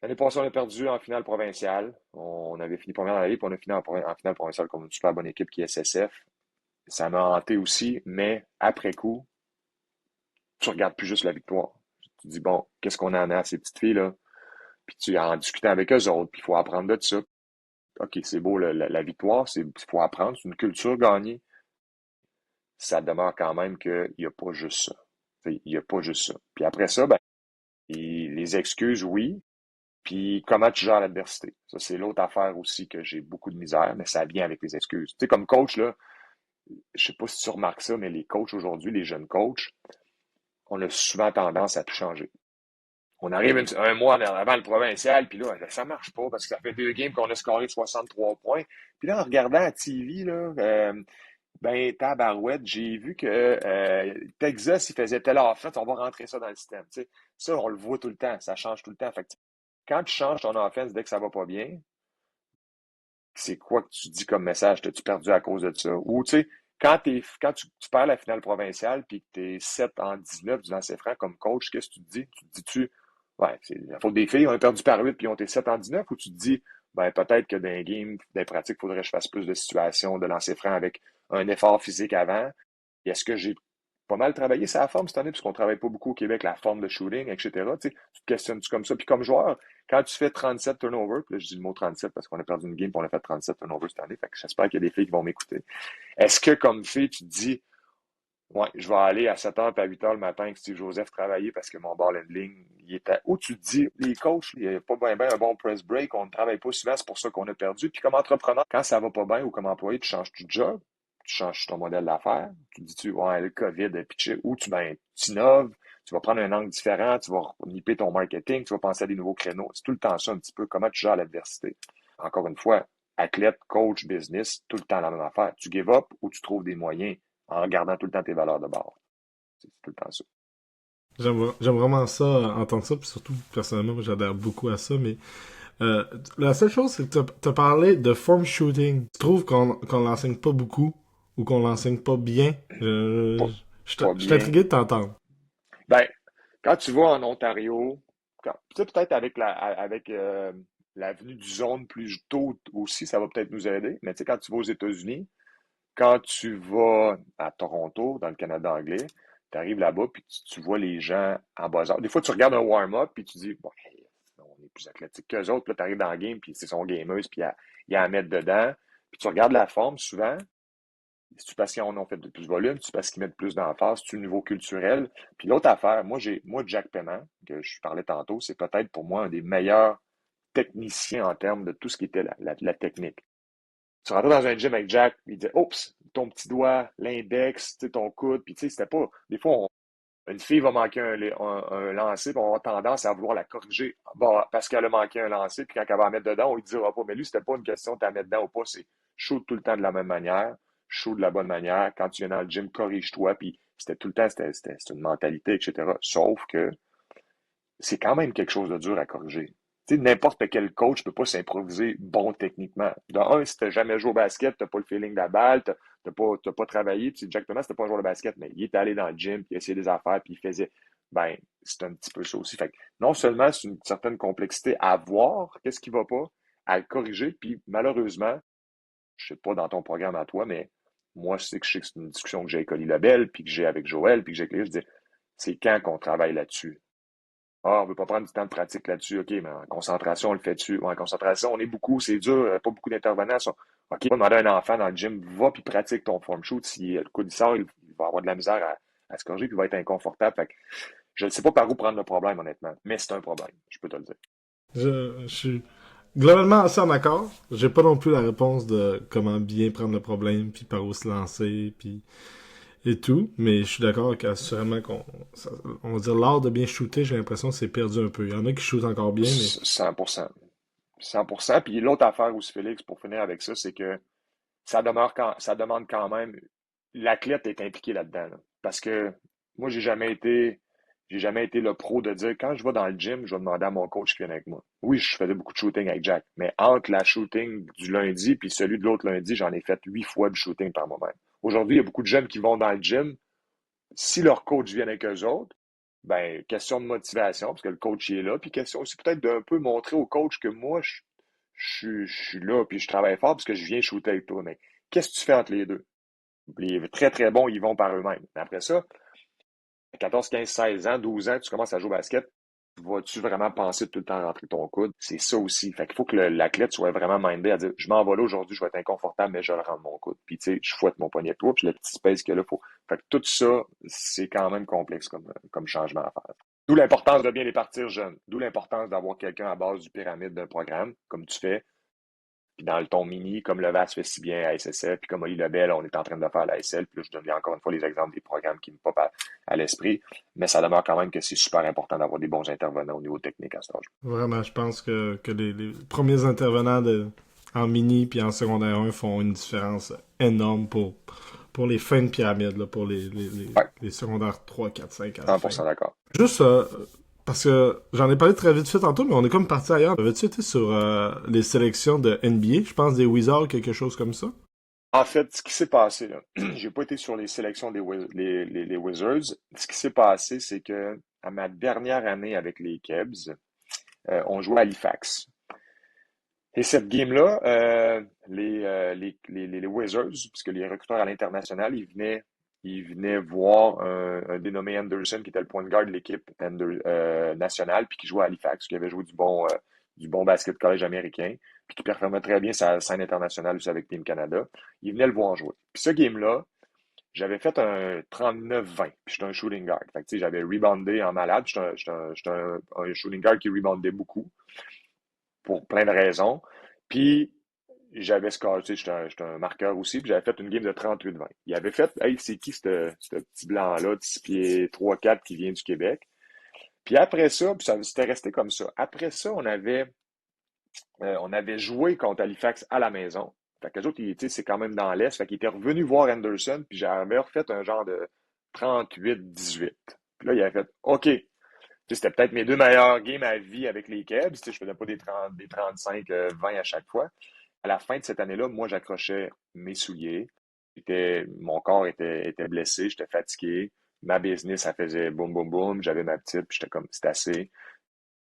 l'année passée, on a perdu en finale provinciale. On avait fini première dans la Ligue, puis on a fini en finale provinciale comme une super bonne équipe qui est SSF. Ça m'a hanté aussi, mais après coup, tu regardes plus juste la victoire. Tu te dis, bon, qu'est-ce qu'on en a à ces petites filles-là? Puis tu en discutant avec eux autres, puis il faut apprendre de ça. OK, c'est beau, la victoire, il faut apprendre, c'est une culture gagnée. Ça demeure quand même qu'il n'y a pas juste ça. Il n'y a pas juste ça. Puis après ça, ben, les excuses, oui. Puis comment tu gères l'adversité. Ça, c'est l'autre affaire aussi que j'ai beaucoup de misère, mais ça vient avec les excuses. Tu sais, comme coach, là, je sais pas si tu remarques ça, mais les coachs aujourd'hui, les jeunes coachs, on a souvent tendance à tout changer. On arrive un mois avant le provincial, puis là, ça marche pas parce que ça fait 2 games qu'on a scoré 63 points. Puis là, en regardant la TV, là, ben, tabarouette, j'ai vu que Texas, il faisait tel offense, on va rentrer ça dans le système. Tu sais. Ça, on le voit tout le temps, ça change tout le temps. Fait que, quand tu changes ton offense dès que ça va pas bien, c'est quoi que tu dis comme message? T'as-tu perdu à cause de ça? Ou, tu sais, quand tu perds la finale provinciale puis que tu es 7 en 19 du lancer franc comme coach, qu'est-ce que tu te dis? Tu te dis-tu, ouais, c'est la faute des filles, on a perdu par 8 puis on était 7 en 19, ou tu te dis, ben, peut-être que dans les games, dans les pratiques, il faudrait que je fasse plus de situations de lancer franc avec un effort physique avant. Et est-ce que j'ai pas mal travaillé sa forme cette année, puisqu'on travaille pas beaucoup au Québec, la forme de shooting, etc. Tu sais, tu te questionnes-tu comme ça? Puis comme joueur, quand tu fais 37 turnovers, puis là, je dis le mot 37 parce qu'on a perdu une game et on a fait 37 turnovers cette année, fait que j'espère qu'il y a des filles qui vont m'écouter. Est-ce que comme fille, tu te dis, ouais, je vais aller à 7h et à 8h le matin avec Steve Joseph travailler parce que mon ball handling, il était. Ou tu te dis, les coachs, il n'y a pas bien un bon press break, on ne travaille pas souvent, c'est pour ça qu'on a perdu. Puis comme entrepreneur, quand ça va pas bien ou comme employé, tu changes de job, tu changes ton modèle d'affaires, tu te dis, ouais, le COVID est pitché, ou tu innoves, tu vas prendre un angle différent, tu vas nipper ton marketing, tu vas penser à des nouveaux créneaux. C'est tout le temps ça un petit peu, comment tu gères l'adversité. Encore une fois, athlète, coach, business, tout le temps la même affaire. Tu give up ou tu trouves des moyens en regardant tout le temps tes valeurs de base. C'est tout le temps ça. J'aime vraiment ça, entendre ça, puis surtout, personnellement, moi, j'adhère beaucoup à ça, mais euh, la seule chose, c'est que t'as parlé de form shooting. Tu trouves qu'on l'enseigne pas beaucoup ou qu'on l'enseigne pas bien? Pas, Je pas suis bien. intrigué de t'entendre. Ben, quand tu vas en Ontario, peut-être avec la venue du zone plus tôt aussi, ça va peut-être nous aider. Mais tu sais, quand tu vas aux États-Unis, quand tu vas à Toronto, dans le Canada anglais, tu arrives là-bas, puis tu vois les gens en bas âge. Des fois, tu regardes un warm-up, puis tu dis, bon, hey, on est plus athlétique qu'eux autres. Puis là, tu arrives dans le game, puis c'est son gameuse, puis il y a à mettre dedans. Puis tu regardes la forme, souvent, c'est-tu parce qu'ils en ont fait de plus de volume, c'est-tu parce qu'ils mettent plus d'emphase, c'est-tu au niveau culturel. Puis l'autre affaire, moi, Jack Paiement, que je parlais tantôt, c'est peut-être pour moi un des meilleurs techniciens en termes de tout ce qui était la technique. Tu rentrais dans un gym avec Jack, il disait, oups, ton petit doigt, l'index, ton coude, puis tu sais, c'était pas. Des fois, une fille va manquer un lancer, puis on va avoir tendance à vouloir la corriger. Bon, parce qu'elle a manqué un lancer, puis quand elle va la mettre dedans, on lui dira pas. Mais lui, c'était pas une question de la mettre dedans ou pas, c'est shoot tout le temps de la même manière, shoot de la bonne manière. Quand tu viens dans le gym, corrige-toi, puis c'était tout le temps, c'était une mentalité, etc. Sauf que c'est quand même quelque chose de dur à corriger. Tu sais, n'importe quel coach ne peut pas s'improviser bon techniquement. De un, si tu n'as jamais joué au basket, tu n'as pas le feeling de la balle, tu n'as pas travaillé. Tu sais, Jack Thomas, c'était pas un joueur de basket, mais il est allé dans le gym, puis il a essayé des affaires, puis il faisait. Ben, c'est un petit peu ça aussi. Fait que non seulement c'est une certaine complexité à voir, qu'est-ce qui va pas, à le corriger, puis malheureusement, je sais pas dans ton programme à toi, mais moi, je sais que c'est une discussion que j'ai avec Oli Lebel, puis que j'ai avec Joël, puis que j'ai avec les je dis, c'est quand qu'on travaille là-dessus? Ah, on veut pas prendre du temps de pratique là-dessus. OK, mais en concentration, on le fait dessus. Ouais, en concentration, on est beaucoup, c'est dur, pas beaucoup d'intervenants. OK, on va demander à un enfant dans le gym, va puis pratique ton form shoot. Si le coup il sort, il va avoir de la misère à se corriger puis il va être inconfortable. Fait que je ne sais pas par où prendre le problème, honnêtement. Mais c'est un problème, je peux te le dire. Je suis globalement assez en accord. J'ai pas non plus la réponse de comment bien prendre le problème, puis par où se lancer, puis et tout, mais je suis d'accord qu'assurément on va dire l'art de bien shooter, j'ai l'impression que c'est perdu un peu. Il y en a qui shootent encore bien, mais 100%. 100%. Puis l'autre affaire aussi, Félix, pour finir avec ça, c'est que ça demande quand même, l'athlète est impliqué là-dedans, là. Parce que moi, j'ai jamais été le pro de dire, quand je vais dans le gym, je vais demander à mon coach qui vient avec moi. Oui, je faisais beaucoup de shooting avec Jack, mais entre la shooting du lundi puis celui de l'autre lundi, j'en ai fait 8 fois du shooting par moi-même. Aujourd'hui, il y a beaucoup de jeunes qui vont dans le gym. Si leur coach vient avec eux autres, ben, question de motivation, parce que le coach il est là, puis question aussi peut-être d'un peu montrer au coach que moi, je suis là, puis je travaille fort parce que je viens shooter avec toi. Mais qu'est-ce que tu fais entre les deux? Les très, très bons, ils vont par eux-mêmes. Mais après ça, 14, 15, 16 ans, 12 ans, tu commences à jouer au basket, vas-tu vraiment penser tout le temps à rentrer ton coude? C'est ça aussi. Fait qu'il faut que l'athlète soit vraiment mindé à dire, je m'en vais là aujourd'hui, je vais être inconfortable, mais je le rentre mon coude. Puis, tu sais, je fouette mon poignet de toi, puis le petit space qu'il y a là, faut. Fait que tout ça, c'est quand même complexe comme changement à faire. D'où l'importance de bien les partir jeunes. D'où l'importance d'avoir quelqu'un à base du pyramide d'un programme, comme tu fais, puis dans le ton mini, comme le VAS fait si bien à SSF, puis comme Oli Lebel, on est en train de le faire à la SL, puis là, je donne encore une fois les exemples des programmes qui me popent à l'esprit, mais ça demeure quand même que c'est super important d'avoir des bons intervenants au niveau technique à ce âge. Vraiment, je pense que les premiers intervenants en mini puis en secondaire 1 font une différence énorme pour les fins de pyramide, là, pour Ouais, les secondaires 3 4 5 à la fin. 100% d'accord. Juste parce que j'en ai parlé très vite fait tantôt, mais on est comme parti ailleurs. Avais-tu été sur les sélections de NBA, je pense des Wizards, quelque chose comme ça? En fait, ce qui s'est passé, là, j'ai pas été sur les sélections les Wizards. Ce qui s'est passé, c'est que à ma dernière année avec les Cavs, on jouait à Halifax. Et cette game-là, les Wizards, puisque les recruteurs à l'international, ils venaient voir un dénommé Anderson, qui était le point de garde de l'équipe nationale, puis qui jouait à Halifax, qui avait joué du bon basket collège américain, puis qui performait très bien sa scène internationale aussi avec Team Canada. Ils venaient le voir jouer. Puis ce game-là, j'avais fait un 39-20, puis j'étais un shooting guard. Fait que, tu sais, j'avais reboundé en malade. J'étais un shooting guard qui reboundait beaucoup pour plein de raisons. Puis, j'avais scoré, tu sais, j'étais un marqueur aussi, puis j'avais fait une game de 38-20. Il avait fait, hey, c'est qui ce petit blanc-là, de 6 pieds 3-4 qui vient du Québec? Puis après ça, puis ça c'était resté comme ça. Après ça, on avait joué contre Halifax à la maison. Fait que les autres, tu sais, c'est quand même dans l'Est. Fait qu'ils étaient revenus voir Anderson, puis j'avais refait un genre de 38-18. Puis là, il avait fait, OK, c'était peut-être mes deux meilleurs games à vie avec les Cavs. Je ne faisais pas des 35-20 à chaque fois. À la fin de cette année-là, moi, j'accrochais mes souliers. Mon corps était blessé, j'étais fatigué. Ma business, ça faisait boum, boum, boum. J'avais ma petite, puis j'étais comme, c'est assez.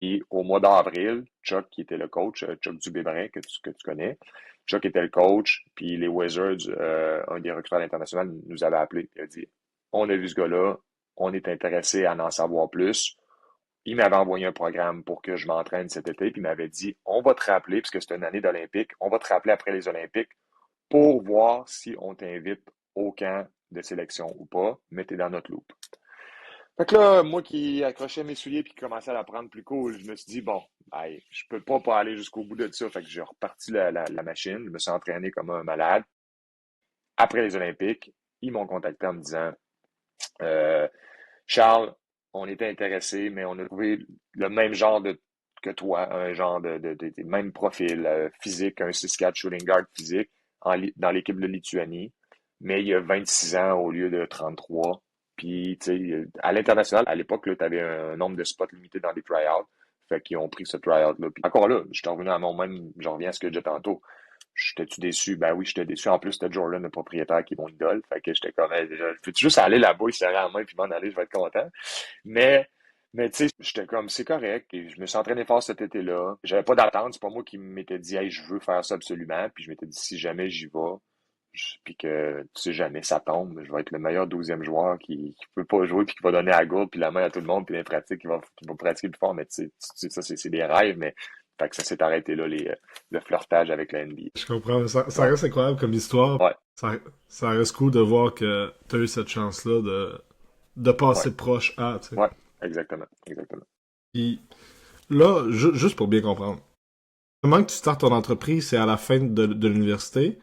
Et au mois d'avril, Chuck, qui était le coach, Chuck Dubébrin, que tu connais, Chuck était le coach, puis les Wizards, un des recruteurs internationaux, nous avait appelé. Il a dit, on a vu ce gars-là, on est intéressé à en savoir plus. Il m'avait envoyé un programme pour que je m'entraîne cet été, puis il m'avait dit, on va te rappeler, puisque c'est une année d'Olympique, on va te rappeler après les Olympiques pour voir si on t'invite au camp de sélection ou pas, mais t'es dans notre loupe. Fait que là, moi qui accrochais mes souliers puis qui commençais à la prendre plus cool, je me suis dit, bon, hey, je peux pas aller jusqu'au bout de ça. Fait que j'ai reparti la machine, je me suis entraîné comme un malade. Après les Olympiques, ils m'ont contacté en me disant, euh, Charles, on était intéressés, mais on a trouvé le même genre que toi, un genre de même profil physique, un 6-4 shooting guard physique dans l'équipe de Lituanie, mais il y a 26 ans au lieu de 33. Puis, tu sais, à l'international, à l'époque, tu avais un nombre de spots limité dans les tryouts. Fait qu'ils ont pris ce tryout-là. Puis encore là, je suis revenu à mon même, je reviens à ce que j'ai dit tantôt. J'étais-tu déçu? Ben oui, j'étais déçu. En plus, c'était Jordan, le propriétaire, qui est mon idole. Fait que j'étais comme, hey, je peux juste aller là-bas, il serrait la main, puis m'en aller, je vais être content. Mais, mais tu sais, j'étais comme, c'est correct. Et je me suis entraîné fort cet été-là. J'avais pas d'attente. C'est pas moi qui m'étais dit, hey, je veux faire ça absolument. Puis je m'étais dit, si jamais j'y vais, puis que, tu sais, jamais ça tombe, je vais être le meilleur 12e joueur qui peut pas jouer, puis qui va donner à la gourde, puis la main à tout le monde, puis les pratiques, qui va pratiquer plus fort. Mais tu sais, ça, c'est des rêves, mais fait que ça s'est arrêté là, le flirtage avec la NBA. Je comprends. Ça Ouais, reste incroyable comme histoire. ouais, Ça, ça reste cool de voir que tu as eu cette chance-là de ouais, passer proche à, tu sais. ouais, exactement, exactement. Puis là, juste pour bien comprendre, comment que tu startes ton entreprise, c'est à la fin de l'université.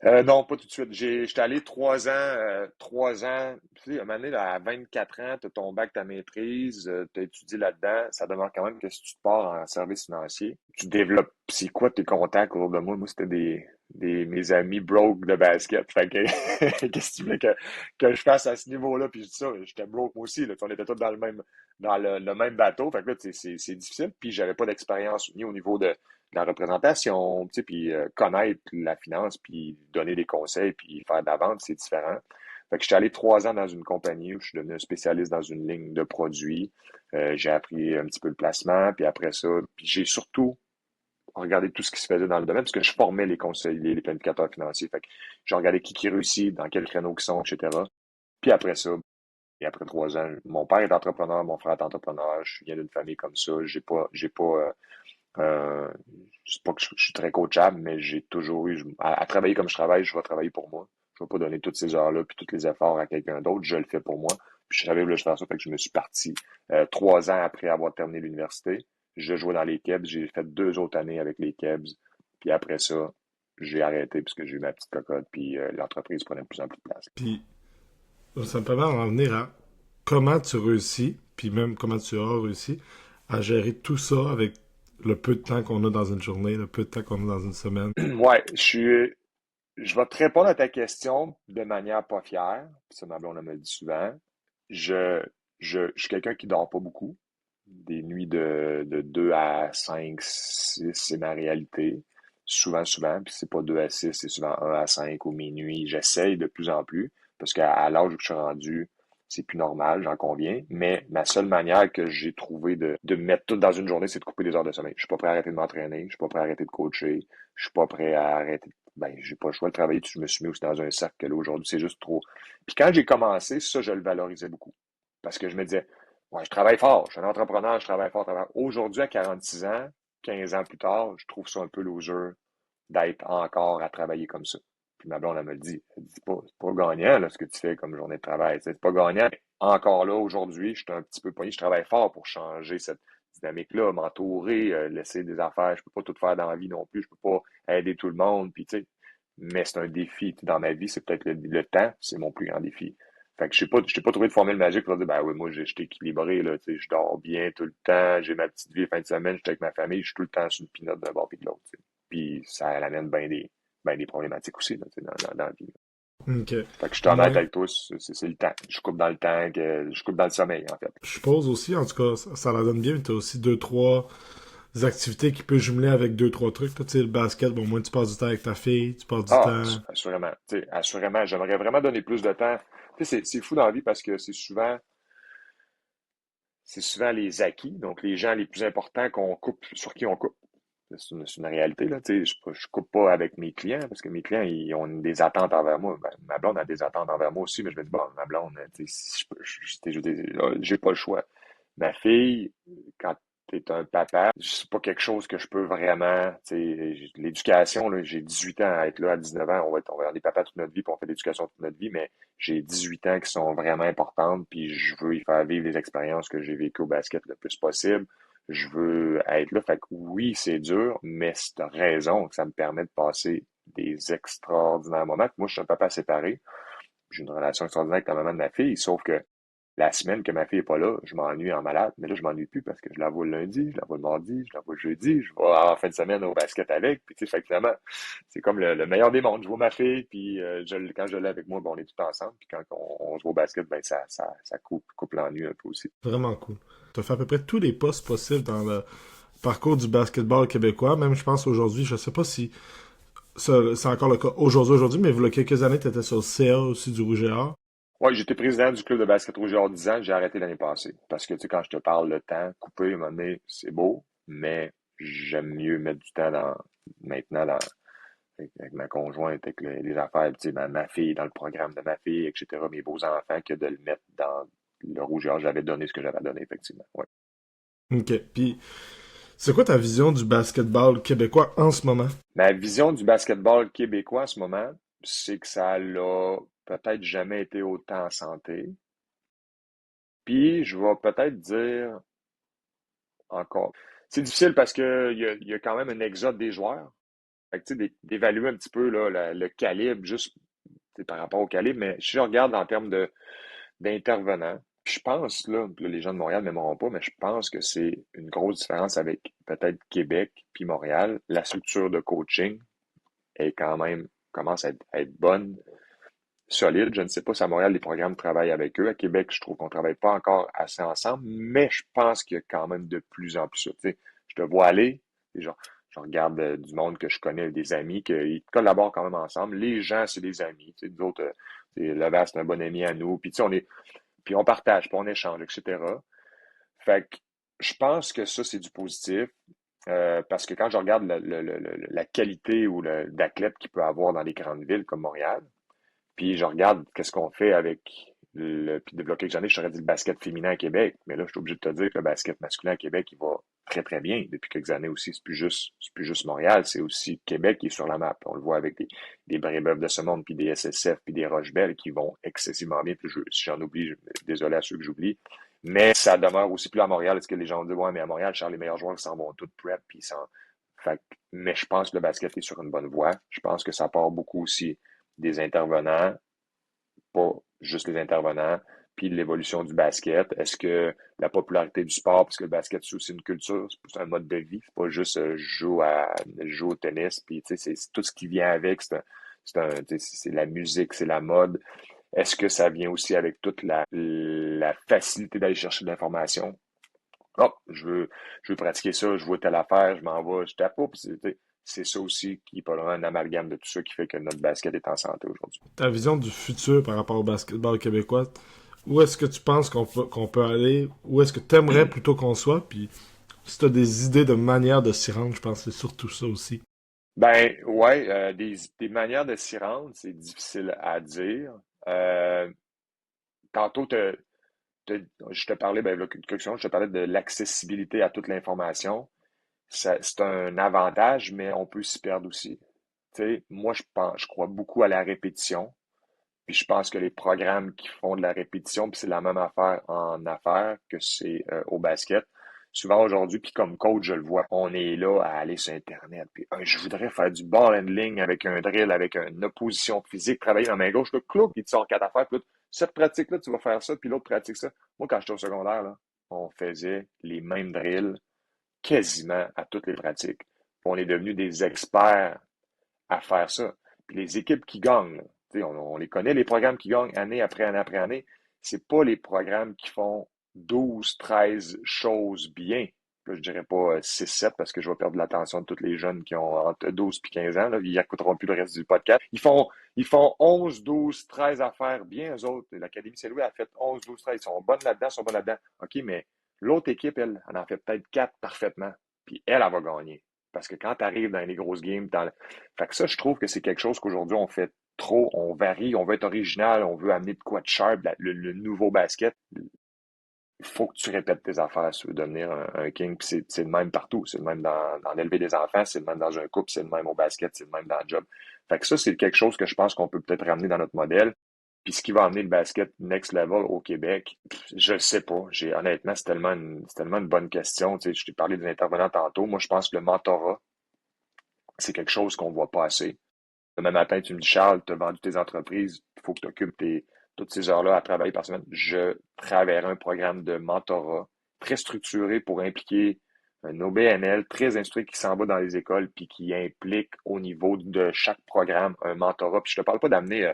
Non, pas tout de suite. J'étais allé 3 ans, tu sais, à un moment donné, là, à 24 ans, tu as ton bac, ta maîtrise, tu as étudié là-dedans. Ça demeure quand même que si tu te pars en service financier, tu développes. C'est quoi tes contacts autour de moi? Moi, c'était mes amis broke de basket. Fait que, qu'est-ce que tu voulais que je fasse à ce niveau-là? Puis je dis ça, j'étais broke moi aussi, là. On était tous dans le même bateau. Fait que là, c'est difficile. Puis j'avais pas d'expérience ni au niveau de la représentation, tu sais, puis connaître la finance, puis donner des conseils, puis faire de la vente, c'est différent. Fait que j'étais allé 3 ans dans une compagnie où je suis devenu un spécialiste dans une ligne de produits. J'ai appris un petit peu le placement, puis après ça, puis j'ai surtout regardé tout ce qui se faisait dans le domaine, parce que je formais les conseillers, les planificateurs financiers. Fait que j'ai regardé qui réussit, dans quel créneau ils sont, etc. Puis après ça, et après 3 ans, mon père est entrepreneur, mon frère est entrepreneur, je viens d'une famille comme ça, j'ai pas, c'est pas que je suis très coachable, mais j'ai toujours eu, à travailler comme je travaille, je vais travailler pour moi. Je vais pas donner toutes ces heures-là puis tous les efforts à quelqu'un d'autre, je le fais pour moi. Puis je savais où je faire ça, fait que je me suis parti 3 ans après avoir terminé l'université. Je jouais dans les Kebs, j'ai fait 2 autres années avec les Kebs, puis après ça, j'ai arrêté parce que j'ai eu ma petite cocotte, puis l'entreprise prenait de plus en plus de place. Puis ça me permet d'en venir à comment tu réussis, puis même comment tu as réussi à gérer tout ça avec le peu de temps qu'on a dans une journée, le peu de temps qu'on a dans une semaine. Ouais, je vais te répondre à ta question de manière pas fière, puis ça, ma blonde elle me le dit souvent. Je, je suis quelqu'un qui dort pas beaucoup. Des nuits de 2 à 5 6 c'est ma réalité. Souvent, puis c'est pas 2 à 6 c'est souvent 1 à 5 ou minuit. J'essaye de plus en plus, parce qu'à l'âge où je suis rendu, c'est plus normal, j'en conviens. Mais ma seule manière que j'ai trouvé de me mettre tout dans une journée, c'est de couper des heures de sommeil. Je suis pas prêt à arrêter de m'entraîner, je suis pas prêt à arrêter de coacher, je suis pas prêt à arrêter. Ben, j'ai pas le choix de travailler, je me suis mis aussi dans un cercle que là, aujourd'hui, c'est juste trop. Puis quand j'ai commencé, ça, je le valorisais beaucoup. Parce que je me disais, ouais, je travaille fort, je suis un entrepreneur, je travaille fort, travaille. Aujourd'hui, à 46 ans, 15 ans plus tard, je trouve ça un peu loser d'être encore à travailler comme ça. Puis ma blonde, elle me le dit. Elle dit, c'est pas gagnant, là, ce que tu fais comme journée de travail. C'est pas gagnant. Encore là, aujourd'hui, je suis un petit peu pogné. Je travaille fort pour changer cette dynamique-là, m'entourer, laisser des affaires. Je peux pas tout faire dans la vie non plus. Je peux pas aider tout le monde. Puis, tu sais, mais c'est un défi dans ma vie. C'est peut-être le temps, c'est mon plus grand défi. Fait que je t'ai pas trouvé de formule magique pour dire, ben oui, moi, je suis équilibré, là, tu sais, je dors bien tout le temps, j'ai ma petite vie fin de semaine, je suis avec ma famille, je suis tout le temps sur une pinotte d'un bord et de l'autre, tu sais. Puis ça amène bien des problématiques aussi, là, tu sais, dans la vie, là. OK. Fait que je suis honnête Ouais. avec toi, c'est le temps. Je coupe dans le temps, je coupe dans le sommeil, en fait. Je suppose aussi, en tout cas, ça la donne bien, mais t'as aussi deux, trois activités qui peuvent jumeler avec deux, trois trucs. Tu sais, le basket, bon, au moins tu passes du temps avec ta fille, tu passes du Ah, temps. assurément. Tu sais, assurément, j'aimerais vraiment donner plus de temps. Tu sais, c'est fou dans la vie parce que c'est souvent les acquis, donc les gens les plus importants qu'on coupe, sur qui on coupe. C'est une réalité, là. Tu sais, je coupe pas avec mes clients parce que mes clients, ils ont des attentes envers moi. Ben, ma blonde a des attentes envers moi aussi, mais je me dis, bon, ma blonde, tu sais, si j'ai pas le choix. Ma fille, quand t'es un papa, c'est pas quelque chose que je peux vraiment, tu sais, l'éducation, là, j'ai 18 ans à être là à 19 ans, on va être des papas toute notre vie, puis on fait de l'éducation toute notre vie, mais j'ai 18 ans qui sont vraiment importantes, puis je veux y faire vivre les expériences que j'ai vécues au basket le plus possible. Je veux être là. Fait que oui, c'est dur, mais c'est raison que ça me permet de passer des extraordinaires moments. Moi, je suis un papa séparé. J'ai une relation extraordinaire avec la maman de ma fille, sauf que la semaine que ma fille est pas là, je m'ennuie en malade. Mais là, je m'ennuie plus parce que je la vois le lundi, je la vois le mardi, je la vois le jeudi, je vais en fin de semaine au basket avec. Puis, tu sais, fait que finalement, c'est comme le meilleur des mondes. Je vois ma fille, puis quand je l'ai avec moi, ben, on est tout ensemble. Puis quand on joue au basket, ben ça coupe l'ennui un peu aussi. Vraiment cool. Tu as fait à peu près tous les postes possibles dans le parcours du basketball québécois. Même, je pense, aujourd'hui, je sais pas si c'est encore le cas aujourd'hui, mais il y a quelques années, tu étais sur le CA aussi du Rouge et Or. Ouais, j'étais président du club de basket rouge il 10 ans, j'ai arrêté l'année passée. Parce que, tu sais, quand je te parle le temps, couper, à un moment donné, c'est beau, mais j'aime mieux mettre du temps maintenant, avec ma conjointe, avec les affaires, tu sais, ma fille, dans le programme de ma fille, etc., mes beaux-enfants, que de le mettre dans le rouge et or. J'avais donné ce que j'avais donné, effectivement. Ouais. OK. Puis, c'est quoi ta vision du basketball québécois en ce moment? Ma vision du basketball québécois en ce moment, c'est que ça l'a peut-être jamais été autant en santé. Puis, je vais peut-être dire encore. C'est difficile parce que il y a quand même un exode des joueurs. Fait que, tu sais, d'évaluer un petit peu là, le calibre, juste tu sais, par rapport au calibre, mais si je regarde en termes d'intervenants, je pense, là, les gens de Montréal ne m'aimeront pas, mais je pense que c'est une grosse différence avec peut-être Québec puis Montréal, la structure de coaching. est quand même, commence à être bonne, solide. Je ne sais pas si à Montréal, les programmes travaillent avec eux. À Québec, je trouve qu'on ne travaille pas encore assez ensemble, mais je pense qu'il y a quand même de plus en plus ça. Tu sais, je te vois aller, et je regarde du monde que je connais, des amis, qu'ils collaborent quand même ensemble. Les gens, c'est des amis. Tu sais, nous autres, Levac, c'est un bon ami à nous. Puis, tu sais, puis on partage, puis on échange, etc. Fait que je pense que ça, c'est du positif. Parce que quand je regarde la qualité ou d'athlètes qu'il peut avoir dans les grandes villes comme Montréal, puis je regarde qu'est-ce qu'on fait avec puis depuis quelques années, je t'aurais dit le basket féminin à Québec, mais là, je suis obligé de te dire que le basket masculin à Québec, il va très, très bien. Depuis quelques années aussi, c'est plus juste Montréal, c'est aussi Québec qui est sur la map. On le voit avec des Brébeuf de ce monde, puis des SSF, puis des Rochebelle qui vont excessivement bien. Puis si j'en oublie, désolé à ceux que j'oublie. Mais ça demeure aussi plus à Montréal. Est-ce que les gens disent, ouais, mais à Montréal, Charles, les meilleurs joueurs s'en vont tout prep, puis ils s'en. Fait mais je pense que le basket est sur une bonne voie. Je pense que ça part beaucoup aussi des intervenants, pas juste les intervenants, puis l'évolution du basket. Est-ce que la popularité du sport, parce que le basket, c'est aussi une culture, c'est un mode de vie, c'est pas juste jouer au tennis, puis c'est tout ce qui vient avec, c'est la musique, c'est la mode. Est-ce que ça vient aussi avec toute la facilité d'aller chercher de l'information? Oh, je veux pratiquer ça, je vois telle affaire, je m'en vais, je tape, puis c'est ça aussi qui est probablement un amalgame de tout ça qui fait que notre basket est en santé aujourd'hui. Ta vision du futur par rapport au basketball québécois, où est-ce que tu penses qu'on peut aller? Où est-ce que tu aimerais plutôt qu'on soit? Puis si tu as des idées de manière de s'y rendre, je pense que c'est surtout ça aussi. Ben, ouais, des manières de s'y rendre, c'est difficile à dire. Euh, tantôt, je te parlais, ben, là, quelque chose, je te parlais de l'accessibilité à toute l'information. C'est un avantage, mais on peut s'y perdre aussi. Tu sais, moi, je crois beaucoup à la répétition. Puis je pense que les programmes qui font de la répétition, puis c'est la même affaire en affaires que c'est au basket. Souvent aujourd'hui, puis comme coach, je le vois, on est là à aller sur Internet. Puis je voudrais faire du ball handling avec un drill, avec une opposition physique, travailler dans la main gauche, le clou, puis tu sors quatre affaires, puis là, cette pratique-là, tu vas faire ça, puis l'autre pratique ça. Moi, quand j'étais au secondaire, là, on faisait les mêmes drills quasiment à toutes les pratiques. Puis on est devenus des experts à faire ça. Puis les équipes qui gagnent, là, on les connaît, les programmes qui gagnent année après année après année, c'est pas les programmes qui font 12, 13 choses bien. Là, je dirais pas 6, 7 parce que je vais perdre l'attention de tous les jeunes qui ont entre 12 et 15 ans. Là, ils n'écouteront plus le reste du podcast. Ils font 11, 12, 13 affaires bien, eux autres. L'Académie Saint-Louis a fait 11, 12, 13. Ils sont bonnes là-dedans, ils sont bonnes là-dedans. OK, mais l'autre équipe, elle en fait peut-être 4 parfaitement. Puis elle va gagner. Parce que quand tu arrives dans les grosses games, fait que ça, je trouve que c'est quelque chose qu'aujourd'hui, on fait trop, on varie, on veut être original, on veut amener de quoi de sharp, le nouveau basket. Il faut que tu répètes tes affaires si tu veux devenir un king. Puis c'est le même partout. C'est le même dans l'élever des enfants, c'est le même dans un couple, c'est le même au basket, c'est le même dans le job. Fait que ça, c'est quelque chose que je pense qu'on peut peut-être ramener dans notre modèle. Puis ce qui va amener le basket next level au Québec, je ne sais pas. Honnêtement, c'est tellement une bonne question. Tu sais, je t'ai parlé des intervenants tantôt. Moi, je pense que le mentorat, c'est quelque chose qu'on voit pas assez. Demain matin, tu me dis, Charles, tu as vendu tes entreprises, il faut que tu occupes toutes ces heures-là à travailler par semaine. Je travaillerai un programme de mentorat très structuré pour impliquer un OBNL très instruit qui s'en va dans les écoles puis qui implique au niveau de chaque programme un mentorat. Puis je te parle pas d'amener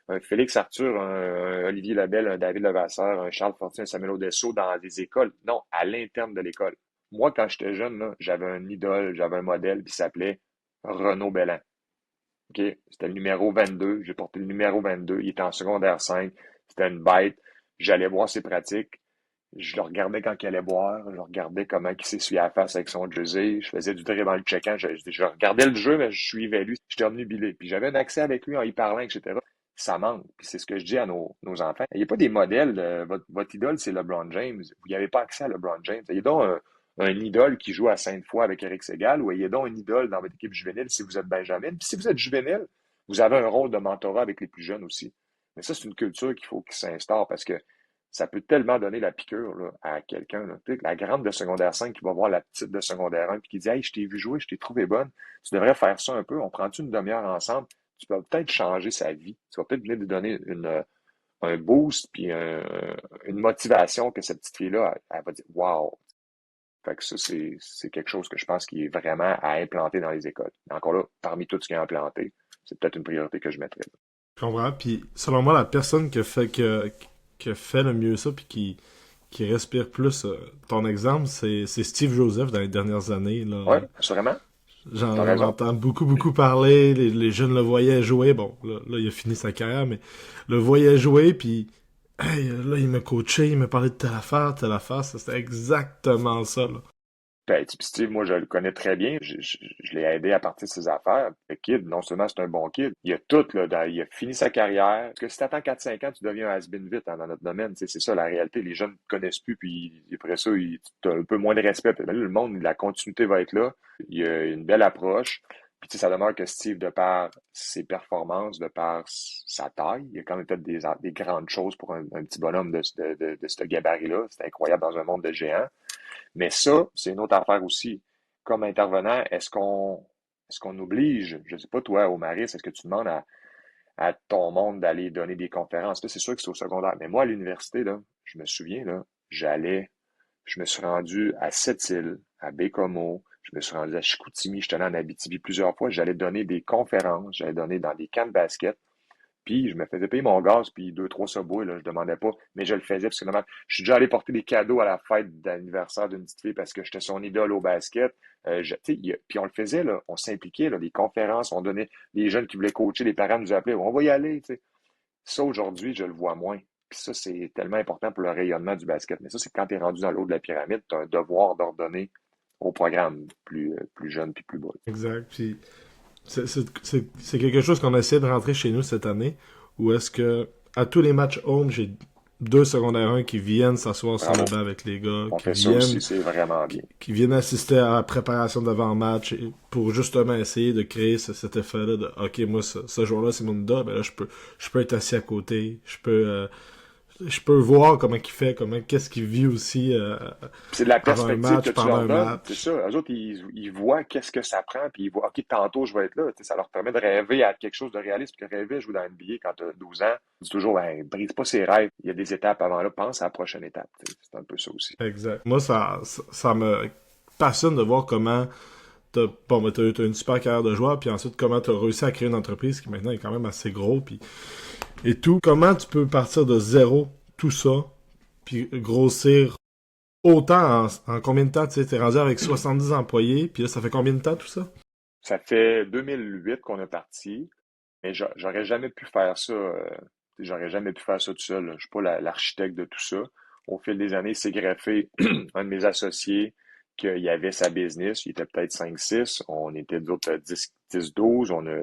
un Félix Arthur, un Olivier Labelle, un David Levasseur, un Charles Fortin, un Samuel Audesso dans des écoles. Non, à l'interne de l'école. Moi, quand j'étais jeune, là, j'avais un idole, j'avais un modèle qui s'appelait Renaud Belland. OK? C'était le numéro 22. J'ai porté le numéro 22. Il était en secondaire 5. C'était une bête. J'allais voir ses pratiques. Je le regardais quand il allait boire. Je regardais comment il s'essuyait la face avec son jersey. Je faisais du dribble dans le check-in. Je regardais le jeu, mais je suivais lui. J'étais obnubilé. Puis j'avais un accès avec lui en y parlant, etc. Ça manque. Puis c'est ce que je dis à nos enfants. Il n'y a pas des modèles. Votre idole, c'est LeBron James. Vous n'avez pas accès à LeBron James. Il y a donc un idole qui joue à Sainte-Foy avec Eric Segal, ou il y a donc un idole dans votre équipe juvénile si vous êtes Benjamin. Puis si vous êtes juvénile, vous avez un rôle de mentorat avec les plus jeunes aussi. Mais ça, c'est une culture qu'il faut qu'il s'instaure parce que ça peut tellement donner la piqûre là, à quelqu'un. Là. Tu sais, la grande de secondaire 5 qui va voir la petite de secondaire 1 et qui dit Hey, je t'ai vu jouer, je t'ai trouvé bonne. Tu devrais faire ça un peu. On prend-tu une demi-heure ensemble? Tu peux peut-être changer sa vie. Tu vas peut-être venir lui donner un boost puis une motivation que cette petite fille-là, elle va dire Wow, Fait que ça, c'est quelque chose que je pense qui est vraiment à implanter dans les écoles. Mais encore là, parmi tout ce qui est implanté, c'est peut-être une priorité que je mettrais. Je comprends. Puis, selon moi, la personne qui a fait le mieux ça, puis qui respire plus ton exemple, c'est Steve Joseph dans les dernières années. Oui, Là. assurément. T'as J'en raison. entends beaucoup, beaucoup parler. Les jeunes le voyaient jouer. Bon, là, il a fini sa carrière, mais le voyaient jouer, puis hey, là, il m'a coaché, il m'a parlé de telle affaire, telle affaire. C'était exactement ça, là. Ben, puis Steve, moi, je le connais très bien. Je l'ai aidé à partir de ses affaires. Le kid, non seulement c'est un bon kid, il a tout, là, il a fini sa carrière. Parce que si t'attends 4-5 ans, tu deviens un has-been vite hein, dans notre domaine. Tu sais, c'est ça la réalité. Les jeunes ne connaissent plus, puis après ça, tu as un peu moins de respect. Mais là, le monde, la continuité va être là. Il a une belle approche. Puis tu sais, ça demeure que Steve, de par ses performances, de par sa taille, il a quand même fait des grandes choses pour un petit bonhomme de ce gabarit-là. C'est incroyable dans un monde de géants. Mais ça, c'est une autre affaire aussi. Comme intervenant, est-ce qu'on oblige, je sais pas toi, au Maris, est-ce que tu demandes à ton monde d'aller donner des conférences? Là, c'est sûr que c'est au secondaire. Mais moi, à l'université, là, je me souviens, là, je me suis rendu à Sept-Îles, à Baie-Comeau, je me suis rendu à Chicoutimi, je suis allé en Abitibi plusieurs fois, j'allais donner des conférences, j'allais donner dans des camps de basket. Puis je me faisais payer mon gaz, puis deux, trois subways, là, je demandais pas, mais je le faisais parce que normalement, je suis déjà allé porter des cadeaux à la fête d'anniversaire d'une petite fille parce que j'étais son idole au basket. Puis on le faisait, là, on s'impliquait, là, des conférences, on donnait les jeunes qui voulaient coacher, les parents nous appelaient, on va y aller, tu sais. Ça, aujourd'hui, je le vois moins. Puis ça, c'est tellement important pour le rayonnement du basket. Mais ça, c'est quand tu es rendu dans le haut de la pyramide, tu as un devoir d'ordonner au programme plus jeune puis plus bas. Exact. Puis, c'est quelque chose qu'on essaie de rentrer chez nous cette année, où est-ce que à tous les matchs home, j'ai deux secondaires 1 qui viennent s'asseoir sur le Bravo. banc avec les gars, On fait ça aussi, c'est vraiment qui, bien. qui viennent assister à la préparation d'avant-match pour justement essayer de créer cet effet-là de OK, moi ce jour-là c'est mon idole, ben là je peux être assis à côté, je peux voir comment il fait, qu'est-ce qu'il vit aussi C'est de la avant un perspective que match, tu pendant leur un donnes, c'est match. ça. Eux autres, ils voient qu'est-ce que ça prend, puis ils voient, OK, tantôt, je vais être là. Tu sais, ça leur permet de rêver à quelque chose de réaliste, parce que rêver à jouer dans NBA quand tu as 12 ans, c'est toujours, ben, brise pas ses rêves. Il y a des étapes avant là, pense à la prochaine étape. Tu sais, c'est un peu ça aussi. Exact. Moi ça me passionne de voir comment t'as une super carrière de joueur, puis ensuite comment t'as réussi à créer une entreprise qui maintenant est quand même assez gros, puis et tout. Comment tu peux partir de zéro, tout ça, puis grossir autant en combien de temps? Tu sais, t'es rendu avec 70 employés, puis là, ça fait combien de temps tout ça? Ça fait 2008 qu'on est parti, mais j'aurais jamais pu faire ça. J'aurais jamais pu faire ça tout seul. Là. Je suis pas l'architecte de tout ça. Au fil des années, c'est greffé un de mes associés qu'il avait sa business. Il était peut-être 5-6. On était d'autres 10-12. On a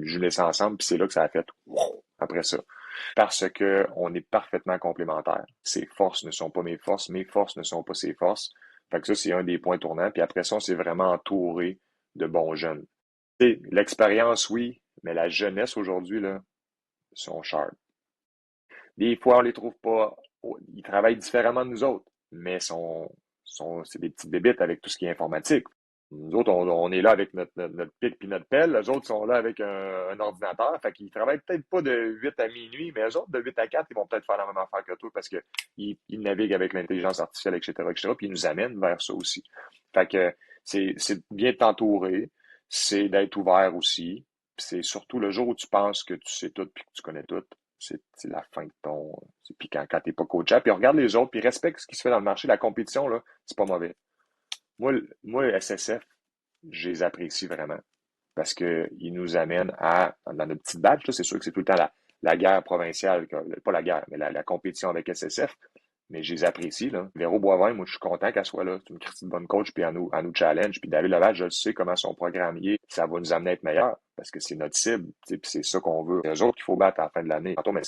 jumelé ça ensemble. Puis c'est là que ça a fait wow, après ça. Parce que on est parfaitement complémentaires. Ses forces ne sont pas mes forces ne sont pas ses forces. Fait que ça, c'est un des points tournants. Puis après ça, on s'est vraiment entouré de bons jeunes. Tu sais, l'expérience, oui, mais la jeunesse aujourd'hui, là, sont sharp. Des fois, on les trouve pas. Ils travaillent différemment de nous autres, mais c'est des petites bébites avec tout ce qui est informatique. Nous autres, on est là avec notre pic puis notre pelle. Les autres sont là avec un ordinateur. Fait qu'ils travaillent peut-être pas de 8 à minuit, mais eux autres, de 8 à 4, ils vont peut-être faire la même affaire que toi parce qu'ils naviguent avec l'intelligence artificielle, etc., etc., puis ils nous amènent vers ça aussi. Fait que c'est bien de t'entourer, c'est d'être ouvert aussi. Puis c'est surtout le jour où tu penses que tu sais tout puis que tu connais tout, c'est la fin de ton. Puis quand t'es pas coachable, puis regarde les autres, puis respecte ce qui se fait dans le marché. La compétition, là, c'est pas mauvais. Moi, SSF, je les apprécie vraiment. Parce qu'ils nous amènent dans notre petite badge, là, c'est sûr que c'est tout le temps la guerre provinciale, pas la guerre, mais la compétition avec SSF. Mais je les apprécie, là. Véro Boivin, moi, je suis content qu'elle soit là. C'est une Christine bonne coach, puis elle nous challenge. Puis David Laval, je le sais comment son programme y est. Ça va nous amener à être meilleurs, parce que c'est notre cible, tu sais, puis c'est ça qu'on veut. Les autres qu'il faut battre à la fin de l'année. Tantôt, mais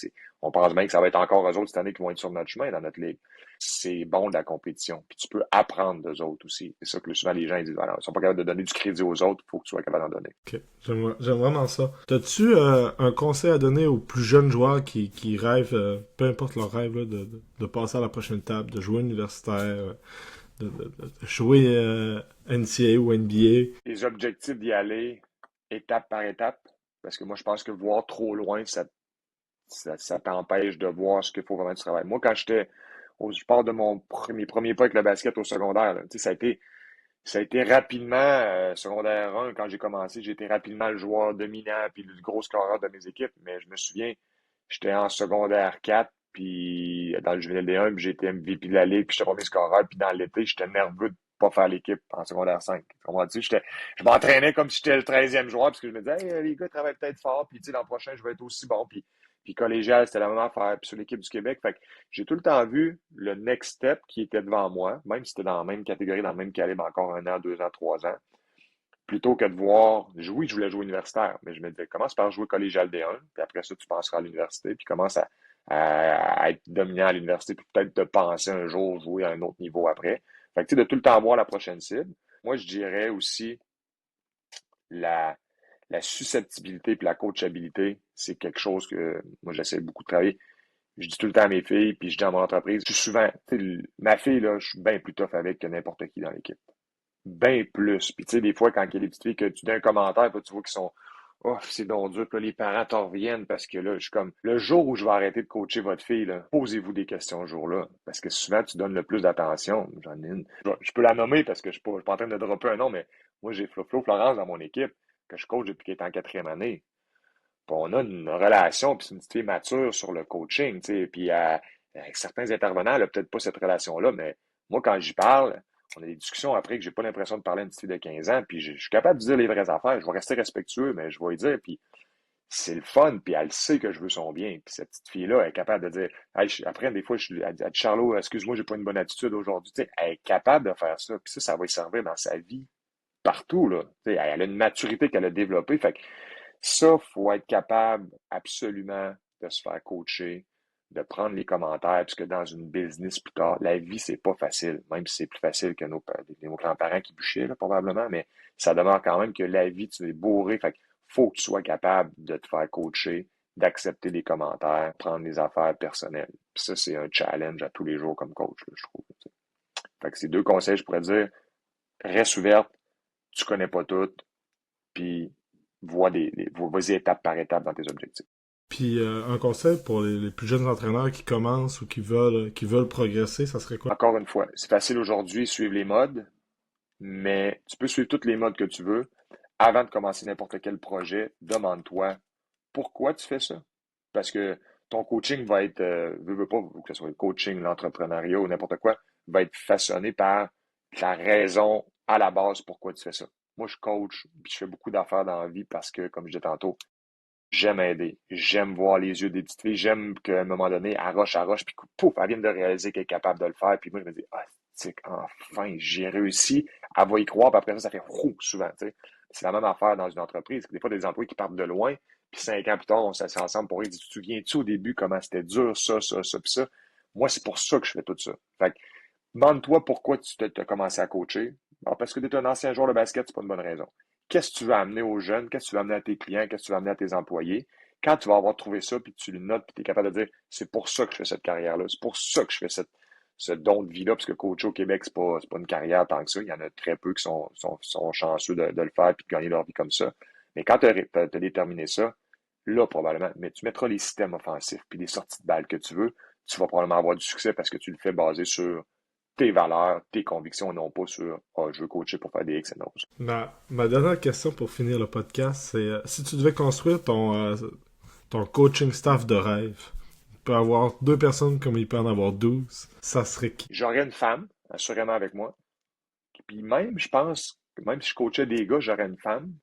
on pense bien que ça va être encore eux autres cette année qui vont être sur notre chemin dans notre ligue. C'est bon de la compétition. Puis tu peux apprendre d'eux autres aussi. C'est ça que souvent les gens ils disent, voilà, ils sont pas capables de donner du crédit aux autres, il faut que tu sois capable d'en donner. Ok, j'aime vraiment ça. T'as-tu un conseil à donner aux plus jeunes joueurs qui rêvent, peu importe leur rêve, là, de passer à la prochaine étape, de jouer universitaire, de jouer NCAA ou NBA? Les objectifs d'y aller étape par étape, parce que moi, je pense que voir trop loin, ça t'empêche de voir ce qu'il faut vraiment du travail. Moi, quand j'étais je pars de mes premiers pas avec le basket au secondaire, là. Tu sais, ça a été rapidement, secondaire 1, quand j'ai commencé, j'ai été rapidement le joueur dominant puis le gros scoreur de mes équipes. Mais je me souviens, j'étais en secondaire 4 puis dans le juvénile D1, puis j'ai été MVP de la Ligue, puis j'étais premier scoreur, puis dans l'été, j'étais nerveux de pas faire l'équipe en secondaire 5. Tu sais, je m'entraînais comme si j'étais le 13e joueur, parce que je me disais, hey, les gars travaillent peut-être fort, puis tu sais, l'an prochain, je vais être aussi bon. Puis collégial, c'était la même affaire. Puis sur l'équipe du Québec, fait que j'ai tout le temps vu le next step qui était devant moi, même si c'était dans la même catégorie, dans le même calibre, encore 1 an, 2 ans, 3 ans, plutôt que de voir, oui, je voulais jouer universitaire, mais je me disais, commence par jouer collégial D1, puis après ça, tu penseras à l'université, puis commence à être dominant à l'université, puis peut-être te penser un jour jouer à un autre niveau après. Fait que tu sais, de tout le temps voir la prochaine cible. Moi, je dirais aussi la, la susceptibilité puis la coachabilité, c'est quelque chose que moi, j'essaie beaucoup de travailler. Je dis tout le temps à mes filles, puis je dis à mon entreprise, je suis souvent, tu sais, ma fille, là, je suis bien plus tough avec que n'importe qui dans l'équipe. Bien plus. Puis tu sais, des fois, quand il y a des petites filles que tu dis un commentaire, puis tu vois qu'ils sont oh, c'est donc dur, puis là, les parents t'en reviennent parce que là, je suis comme le jour où je vais arrêter de coacher votre fille, là, posez-vous des questions ce jour-là. Parce que souvent, tu donnes le plus d'attention. J'en ai une. Je peux la nommer parce que je suis pas en train de dropper un nom, mais moi, j'ai Flo Florence dans mon équipe, que je coach depuis qu'elle est en 4e année. Puis on a une relation, puis c'est une petite fille mature sur le coaching, tu sais. Puis avec certains intervenants, elle n'a peut-être pas cette relation-là, mais moi, quand j'y parle, on a des discussions après que j'ai pas l'impression de parler à une petite fille de 15 ans, puis je suis capable de dire les vraies affaires. Je vais rester respectueux, mais je vais lui dire, puis c'est le fun, puis elle sait que je veux son bien. Puis cette petite fille-là, elle est capable de dire, hey, après, des fois, elle dit, Charlot, excuse-moi, j'ai pas une bonne attitude aujourd'hui. Tu sais, elle est capable de faire ça, puis ça va lui servir dans sa vie partout, là. Tu sais, elle a une maturité qu'elle a développée. Fait que ça, faut être capable absolument de se faire coacher, de prendre les commentaires, puisque dans une business plus tard, la vie, c'est pas facile, même si c'est plus facile que nos grands-parents qui bûchaient, là, probablement, mais ça demeure quand même que la vie, tu es bourré. Fait que faut que tu sois capable de te faire coacher, d'accepter des commentaires, prendre les affaires personnelles. Puis ça, c'est un challenge à tous les jours comme coach, là, je trouve. Fait que c'est 2 conseils, je pourrais dire. Reste ouverte, tu connais pas tout, puis vas-y étape par étape dans tes objectifs. Puis un conseil pour les plus jeunes entraîneurs qui commencent ou qui veulent progresser, ça serait quoi? Encore une fois, c'est facile aujourd'hui de suivre les modes, mais tu peux suivre toutes les modes que tu veux. Avant de commencer n'importe quel projet, demande-toi pourquoi tu fais ça. Parce que ton coaching va être, veux pas, que ce soit le coaching, l'entrepreneuriat ou n'importe quoi, va être façonné par la raison à la base pourquoi tu fais ça. Moi, je coach, puis je fais beaucoup d'affaires dans la vie parce que, comme je disais tantôt, j'aime aider. J'aime voir les yeux des petites filles. J'aime qu'à un moment donné, elle roche, puis pouf, elle vient de réaliser qu'elle est capable de le faire. Puis moi, je me dis, ah, tu enfin, j'ai réussi. Elle va y croire, puis après ça fait roux, souvent, tu sais. C'est la même affaire dans une entreprise. Des fois, des employés qui partent de loin, puis 5 ans plus tard, on s'assied ensemble pour dire, tu te souviens-tu au début comment c'était dur, ça, puis ça. Moi, c'est pour ça que je fais tout ça. Fait que, demande-toi pourquoi tu t'as commencé à coacher. Alors, parce que tu es un ancien joueur de basket, c'est pas une bonne raison. Qu'est-ce que tu veux amener aux jeunes? Qu'est-ce que tu veux amener à tes clients? Qu'est-ce que tu veux amener à tes employés? Quand tu vas avoir trouvé ça, puis tu le notes, puis tu es capable de dire, c'est pour ça que je fais cette carrière-là, c'est pour ça que je fais ce don de vie-là, parce que coacher au Québec, c'est pas une carrière tant que ça. Il y en a très peu qui sont chanceux de le faire puis de gagner leur vie comme ça. Mais quand tu as déterminé ça, là, probablement, mais tu mettras les systèmes offensifs puis les sorties de balles que tu veux, tu vas probablement avoir du succès parce que tu le fais basé sur tes valeurs, tes convictions, non pas sur je veux coacher pour faire des X et Y. Ma dernière question pour finir le podcast, c'est si tu devais construire ton coaching staff de rêve, il peut avoir 2 personnes comme il peut en avoir 12, ça serait qui? J'aurais une femme, assurément avec moi. Puis même, je pense, que même si je coachais des gars, j'aurais une femme,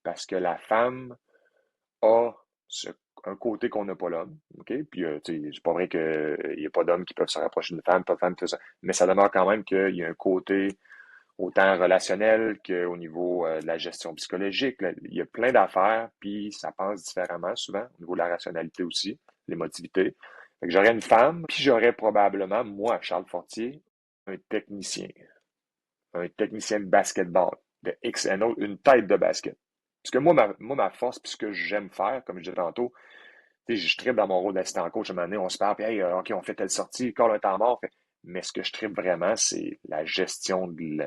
parce que la femme a un côté qu'on n'a pas l'homme. OK? Puis, tu sais, c'est pas vrai qu'il n'y a pas d'hommes qui peuvent se rapprocher d'une femme, pas de femme, tout ça. Mais ça demeure quand même qu'il y a un côté autant relationnel qu'au niveau de la gestion psychologique. Là, il y a plein d'affaires, puis ça pense différemment souvent, au niveau de la rationalité aussi, l'émotivité. Fait que j'aurais une femme, puis j'aurais probablement, moi, Charles Fortier, un technicien. Un technicien de basketball, de XNO, une tête de basket. Parce que ma force, puis ce que j'aime faire, comme je disais tantôt, tu sais, je tripe dans mon rôle d'assistant coach. À un moment donné, on se parle, puis hey, OK, on fait telle sortie, quand un temps mort. Mais ce que je tripe vraiment, c'est la gestion de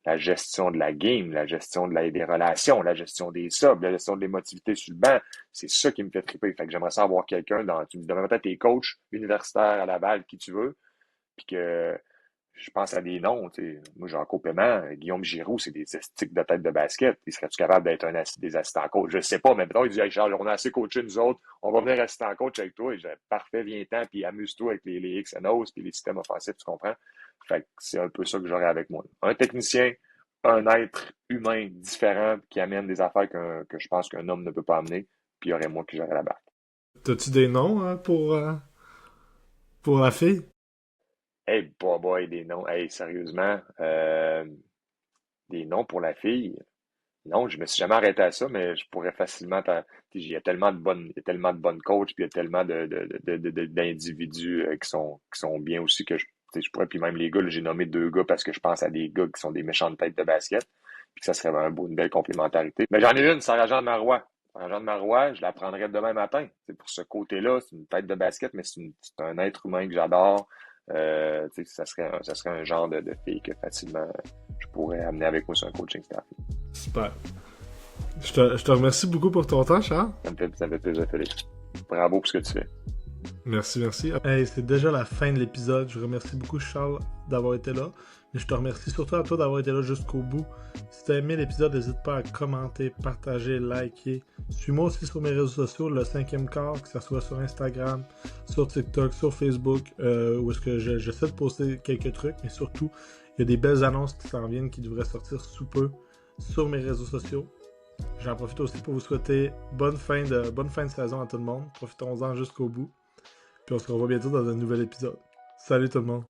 la game, la gestion des relations, la gestion des subs, la gestion de l'émotivité sur le banc. C'est ça qui me fait triper. Fait que j'aimerais ça avoir quelqu'un tu me demandes peut-être tes coachs universitaires à Laval, qui tu veux. puis que je pense à des noms, tu sais. Moi, j'ai en complément, Guillaume Giroux, c'est des estiques de tête de basket. Il serait-tu capable d'être des assistants coach? Je sais pas, mais maintenant, il dit, hey, Charles, on a assez coaché nous autres, on va venir assistant coach avec toi. Et je dis, parfait, viens-t'en, puis amuse-toi avec les X and O's, puis les systèmes offensifs, tu comprends? Fait que c'est un peu ça que j'aurais avec moi. Un technicien, un être humain différent qui amène des affaires que je pense qu'un homme ne peut pas amener, puis il y aurait moi qui j'aurais la barre. T'as-tu des noms pour la fille? Hey, boy, des noms. Hey, sérieusement, des noms pour la fille. Non, je me suis jamais arrêté à ça, mais je pourrais facilement. Il y a tellement de bonnes, il y a tellement de bonnes coachs, puis il y a tellement d'individus qui sont bien aussi que je pourrais. Puis même les gars, là, j'ai nommé deux gars parce que je pense à des gars qui sont des méchantes têtes de basket, puis que ça serait une belle complémentarité. Mais j'en ai une, Sarah-Jeanne Marois. Sarah-Jeanne Marois, je la prendrais demain matin. C'est pour ce côté-là, c'est une tête de basket, mais c'est un être humain que j'adore. Ça serait un genre de fille que facilement je pourrais amener avec moi sur un coaching staff. Super. Je te remercie beaucoup pour ton temps, Charles. Ça me fait plaisir, Félix. Bravo pour ce que tu fais. Merci, merci. Hey, c'est déjà la fin de l'épisode. Je remercie beaucoup Charles d'avoir été là. Mais je te remercie surtout à toi d'avoir été là jusqu'au bout. Si tu as aimé l'épisode, n'hésite pas à commenter, partager, liker. Suis-moi aussi sur mes réseaux sociaux, le 5e quart, que ce soit sur Instagram, sur TikTok, sur Facebook, où est-ce que j'essaie de poster quelques trucs, mais surtout, il y a des belles annonces qui s'en viennent qui devraient sortir sous peu sur mes réseaux sociaux. J'en profite aussi pour vous souhaiter bonne fin de saison à tout le monde. Profitons-en jusqu'au bout. Puis on se revoit bientôt dans un nouvel épisode. Salut tout le monde!